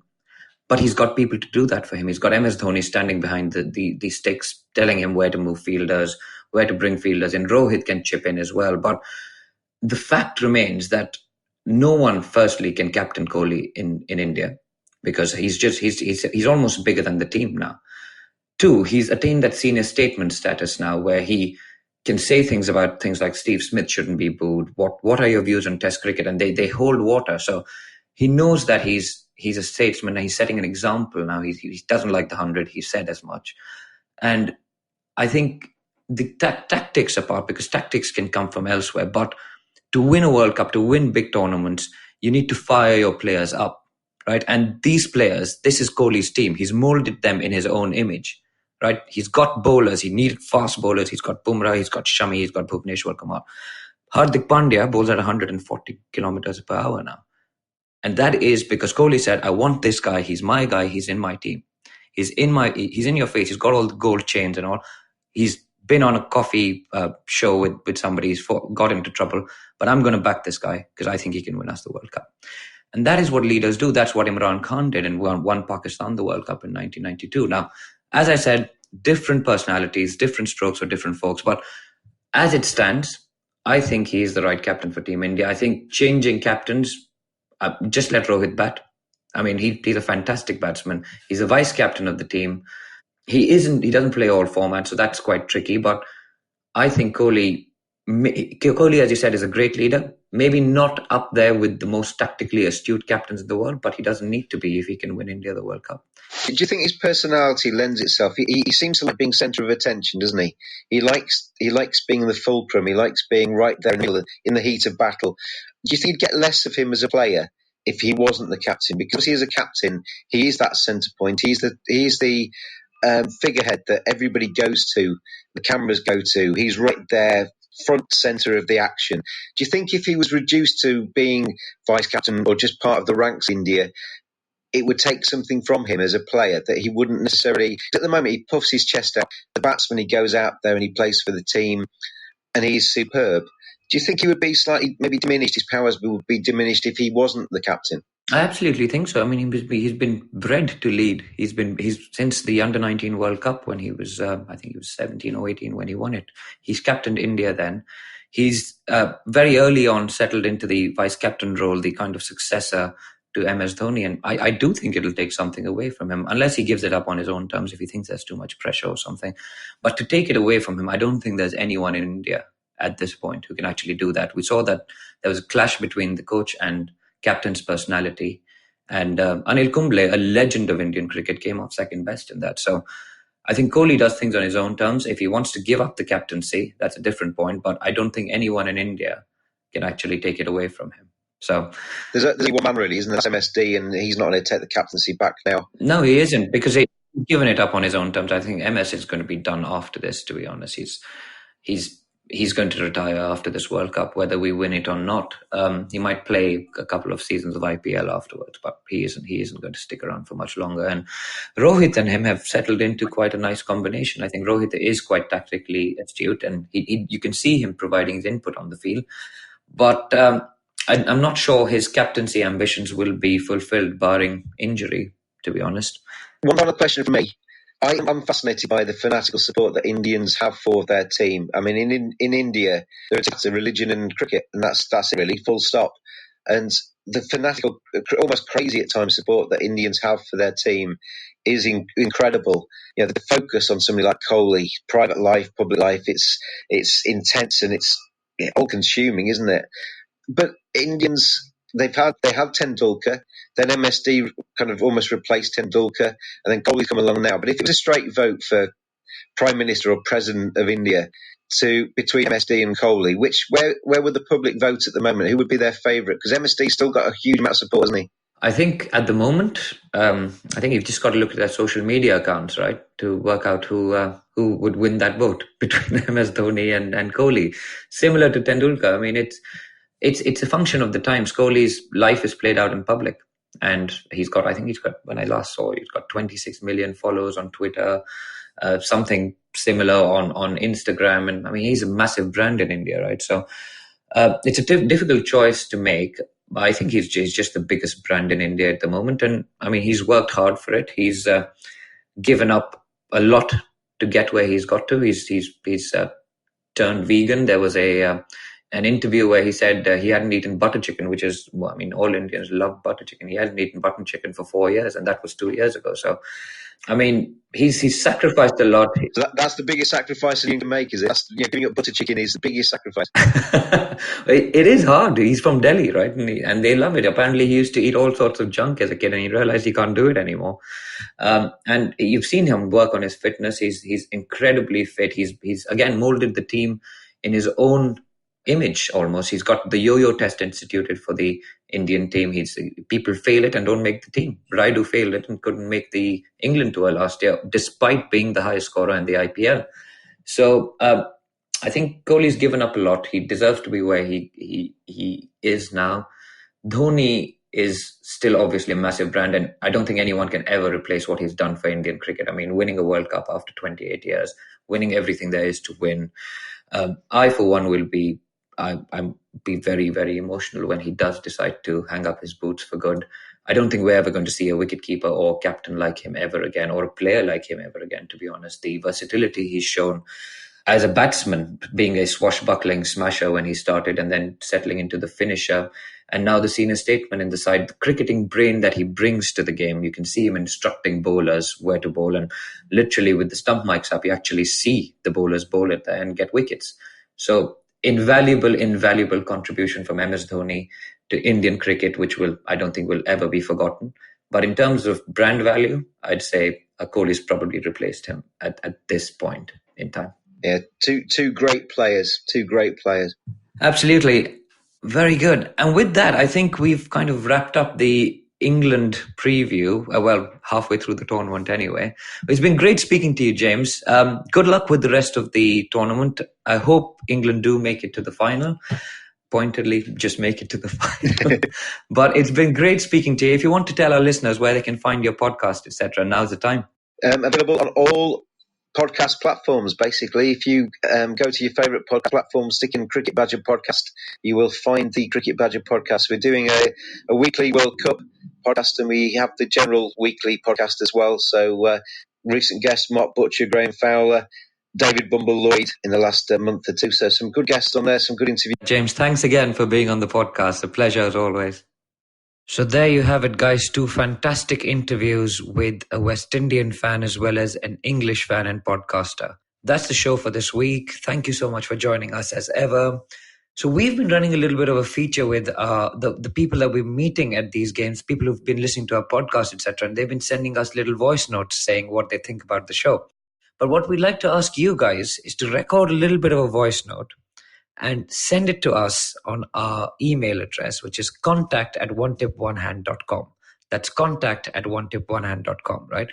but he's got people to do that for him. He's got MS Dhoni standing behind the sticks, telling him where to move fielders, where to bring fielders in. Rohit can chip in as well. But the fact remains that no one, firstly, can captain Kohli in India, because he's almost bigger than the team now. Two, he's attained that senior statement status now, where he can say things about things like Steve Smith shouldn't be booed. What are your views on Test cricket? And they hold water. So he knows that he's a statesman. And he's setting an example now. He doesn't like the 100. He said as much. And I think the tactics apart, because tactics can come from elsewhere, but to win a World Cup, to win big tournaments, you need to fire your players up. Right. And these players, this is Kohli's team. He's molded them in his own image. Right. He's got bowlers. He needed fast bowlers. He's got Bumrah. He's got Shami. He's got Bhuvneshwar Kumar. Hardik Pandya bowls at 140 kilometers per hour now. And that is because Kohli said, I want this guy. He's my guy. He's in my team. He's in your face. He's got all the gold chains and all. He's been on a coffee show with somebody. He's got into trouble. But I'm going to back this guy because I think he can win us the World Cup. And that is what leaders do. That's what Imran Khan did and won Pakistan the World Cup in 1992. Now, as I said, different personalities, different strokes for different folks. But as it stands, I think he is the right captain for Team India. I think changing captains, just let Rohit bat. I mean, he's a fantastic batsman. He's a vice captain of the team. He doesn't play all formats, so that's quite tricky. But I think Kohli, as you said, is a great leader. Maybe not up there with the most tactically astute captains in the world, but he doesn't need to be if he can win India the World Cup. Do you think his personality lends itself? He seems to like being centre of attention, doesn't he? He likes being the fulcrum. He likes being right there in the heat of battle. Do you think you'd get less of him as a player if he wasn't the captain? Because he is a captain, he is that centre point. He's the figurehead that everybody goes to, the cameras go to. He's right there, front centre of the action. Do you think if he was reduced to being vice captain or just part of the ranks of India, it would take something from him as a player that he wouldn't necessarily... At the moment, he puffs his chest out. The batsman, he goes out there and he plays for the team and he's superb. Do you think he would be slightly maybe diminished, his powers would be diminished if he wasn't the captain? I absolutely think so. I mean, he's been bred to lead. He's since the Under-19 World Cup when he was, I think he was 17 or 18 when he won it. He's captained India then. He's very early on settled into the vice captain role, the kind of successor to MS Dhoni. And I do think it'll take something away from him, unless he gives it up on his own terms, if he thinks there's too much pressure or something. But to take it away from him, I don't think there's anyone in India at this point who can actually do that. We saw that there was a clash between the coach and captain's personality, and Anil Kumble, a legend of Indian cricket, came off second best in that. So I think Kohli does things on his own terms. If he wants to give up the captaincy, that's a different point, but I don't think anyone in India can actually take it away from him. So there's only one man really, isn't there? That's MSD, and he's not going to take the captaincy back now. No, he isn't, because he's given it up on his own terms. I think MS is going to be done after this, to be honest. He's going to retire after this World Cup, whether we win it or not. He might play a couple of seasons of IPL afterwards, but he isn't going to stick around for much longer. And Rohit and him have settled into quite a nice combination. I think Rohit is quite tactically astute, and you can see him providing his input on the field. But I'm not sure his captaincy ambitions will be fulfilled, barring injury, to be honest. One final question from me. I'm fascinated by the fanatical support that Indians have for their team. I mean, in India, there's a religion in cricket, and that's it really, full stop. And the fanatical, almost crazy at times, support that Indians have for their team is incredible. You know, the focus on somebody like Kohli, private life, public life, it's intense and it's all-consuming, isn't it? But Indians... They had Tendulkar, then MSD kind of almost replaced Tendulkar, and then Kohli come along now. But if it was a straight vote for Prime Minister or President of India, between MSD and Kohli. Where would the public vote at the moment? Who would be their favourite? Because MSD's still got a huge amount of support, hasn't he? I think at the moment, I think you've just got to look at their social media accounts, right, to work out who would win that vote between MS Dhoni and Kohli. Similar to Tendulkar, I mean, it's a function of the times. Kohli's life is played out in public, and when I last saw, he's got 26 million followers on Twitter, something similar on Instagram, and I mean, he's a massive brand in India, right? So it's a difficult choice to make. I think he's just the biggest brand in India at the moment. And I mean, he's worked hard for it. He's given up a lot to get where he's got to. He's turned vegan. There was an interview where he said he hadn't eaten butter chicken, which is, well, I mean, all Indians love butter chicken. He hadn't eaten butter chicken for 4 years, and that was 2 years ago. So, I mean, he's sacrificed a lot. So that's the biggest sacrifice you can make, is it? Giving up butter chicken is the biggest sacrifice. It is hard. He's from Delhi, right? And they love it. Apparently, he used to eat all sorts of junk as a kid, and he realized he can't do it anymore. And you've seen him work on his fitness. He's incredibly fit. He's again molded the team in his own image almost. He's got the yo-yo test instituted for the Indian team. People fail it and don't make the team. Raidu failed it and couldn't make the England tour last year, despite being the highest scorer in the IPL. So I think Kohli's given up a lot. He deserves to be where he is now. Dhoni is still obviously a massive brand, and I don't think anyone can ever replace what he's done for Indian cricket. I mean, winning a World Cup after 28 years, winning everything there is to win. I, for one, will be very, very emotional when he does decide to hang up his boots for good. I don't think we're ever going to see a wicketkeeper or captain like him ever again, or a player like him ever again, to be honest. The versatility he's shown as a batsman, being a swashbuckling smasher when he started and then settling into the finisher, and now the senior statesman in the side, the cricketing brain that he brings to the game. You can see him instructing bowlers where to bowl, and literally with the stump mics up, you actually see the bowlers bowl it there and get wickets. So invaluable contribution from MS Dhoni to Indian cricket, which I don't think will ever be forgotten. But in terms of brand value, I'd say Kohli's probably replaced him at this point in time. Yeah, two great players. Absolutely. Very good. And with that, I think we've kind of wrapped up the England preview, halfway through the tournament anyway. It's been great speaking to you, James. Good luck with the rest of the tournament. I hope England do make it to the final. Pointedly, just make it to the final. But it's been great speaking to you. If you want to tell our listeners where they can find your podcast, etc., now's the time. Available on all podcast platforms, basically. If you go to your favourite podcast platform, stick in Cricket Badger Podcast, you will find the Cricket Badger Podcast. We're doing a weekly World Cup podcast, and we have the general weekly podcast as well. So recent guests, Mark Butcher, Graham Fowler, David Bumble-Lloyd in the last month or two. So some good guests on there, some good interviews. James, thanks again for being on the podcast. A pleasure as always. So there you have it, guys. 2 fantastic interviews with a West Indian fan as well as an English fan and podcaster. That's the show for this week. Thank you so much for joining us as ever. So we've been running a little bit of a feature with the people that we're meeting at these games, people who've been listening to our podcast, etc. And they've been sending us little voice notes saying what they think about the show. But what we'd like to ask you guys is to record a little bit of a voice note and send it to us on our email address, which is contact@onetiponehand.com. That's contact@onetiponehand.com, right?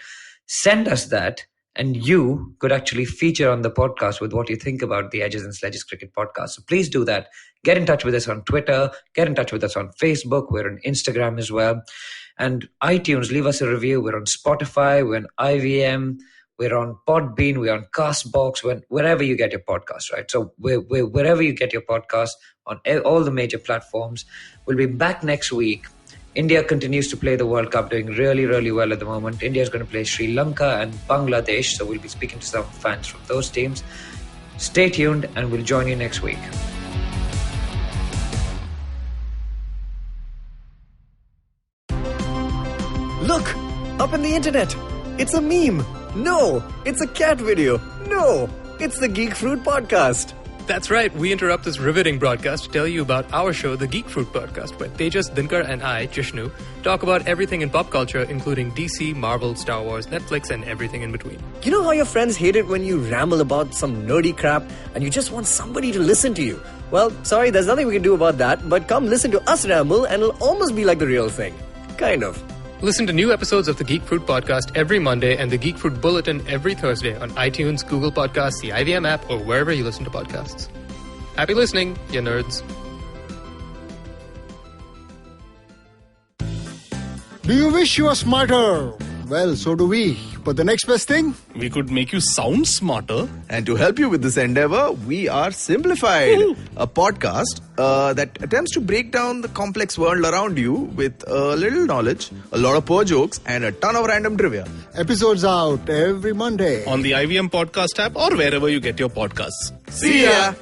Send us that, and you could actually feature on the podcast with what you think about the Edges and Sledges Cricket Podcast. So please do that. Get in touch with us on Twitter. Get in touch with us on Facebook. We're on Instagram as well. And iTunes, leave us a review. We're on Spotify. We're on IVM. We're on Podbean, we're on Castbox, wherever you get your podcast, right? So we're wherever you get your podcast, on all the major platforms. We'll be back next week. India continues to play the World Cup, doing really, really well at the moment. India is going to play Sri Lanka and Bangladesh, so we'll be speaking to some fans from those teams. Stay tuned, and we'll join you next week. Look! Up in the internet! It's a meme! No! It's a cat video! No! It's the Geek Fruit Podcast! That's right. We interrupt this riveting broadcast to tell you about our show, The Geek Fruit Podcast, where Tejas, Dinkar and I, Jishnu, talk about everything in pop culture, including DC, Marvel, Star Wars, Netflix, and everything in between. You know how your friends hate it when you ramble about some nerdy crap and you just want somebody to listen to you? Well, sorry, there's nothing we can do about that, but come listen to us ramble and it'll almost be like the real thing. Kind of. Listen to new episodes of the Geek Fruit Podcast every Monday and the Geek Fruit Bulletin every Thursday on iTunes, Google Podcasts, the IVM app, or wherever you listen to podcasts. Happy listening, you nerds. Do you wish you were smarter? Well, so do we. But the next best thing? We could make you sound smarter. And to help you with this endeavor, we are Simplified, a podcast that attempts to break down the complex world around you with a little knowledge, a lot of poor jokes, and a ton of random trivia. Episodes out every Monday. On the IVM Podcast app or wherever you get your podcasts. See ya!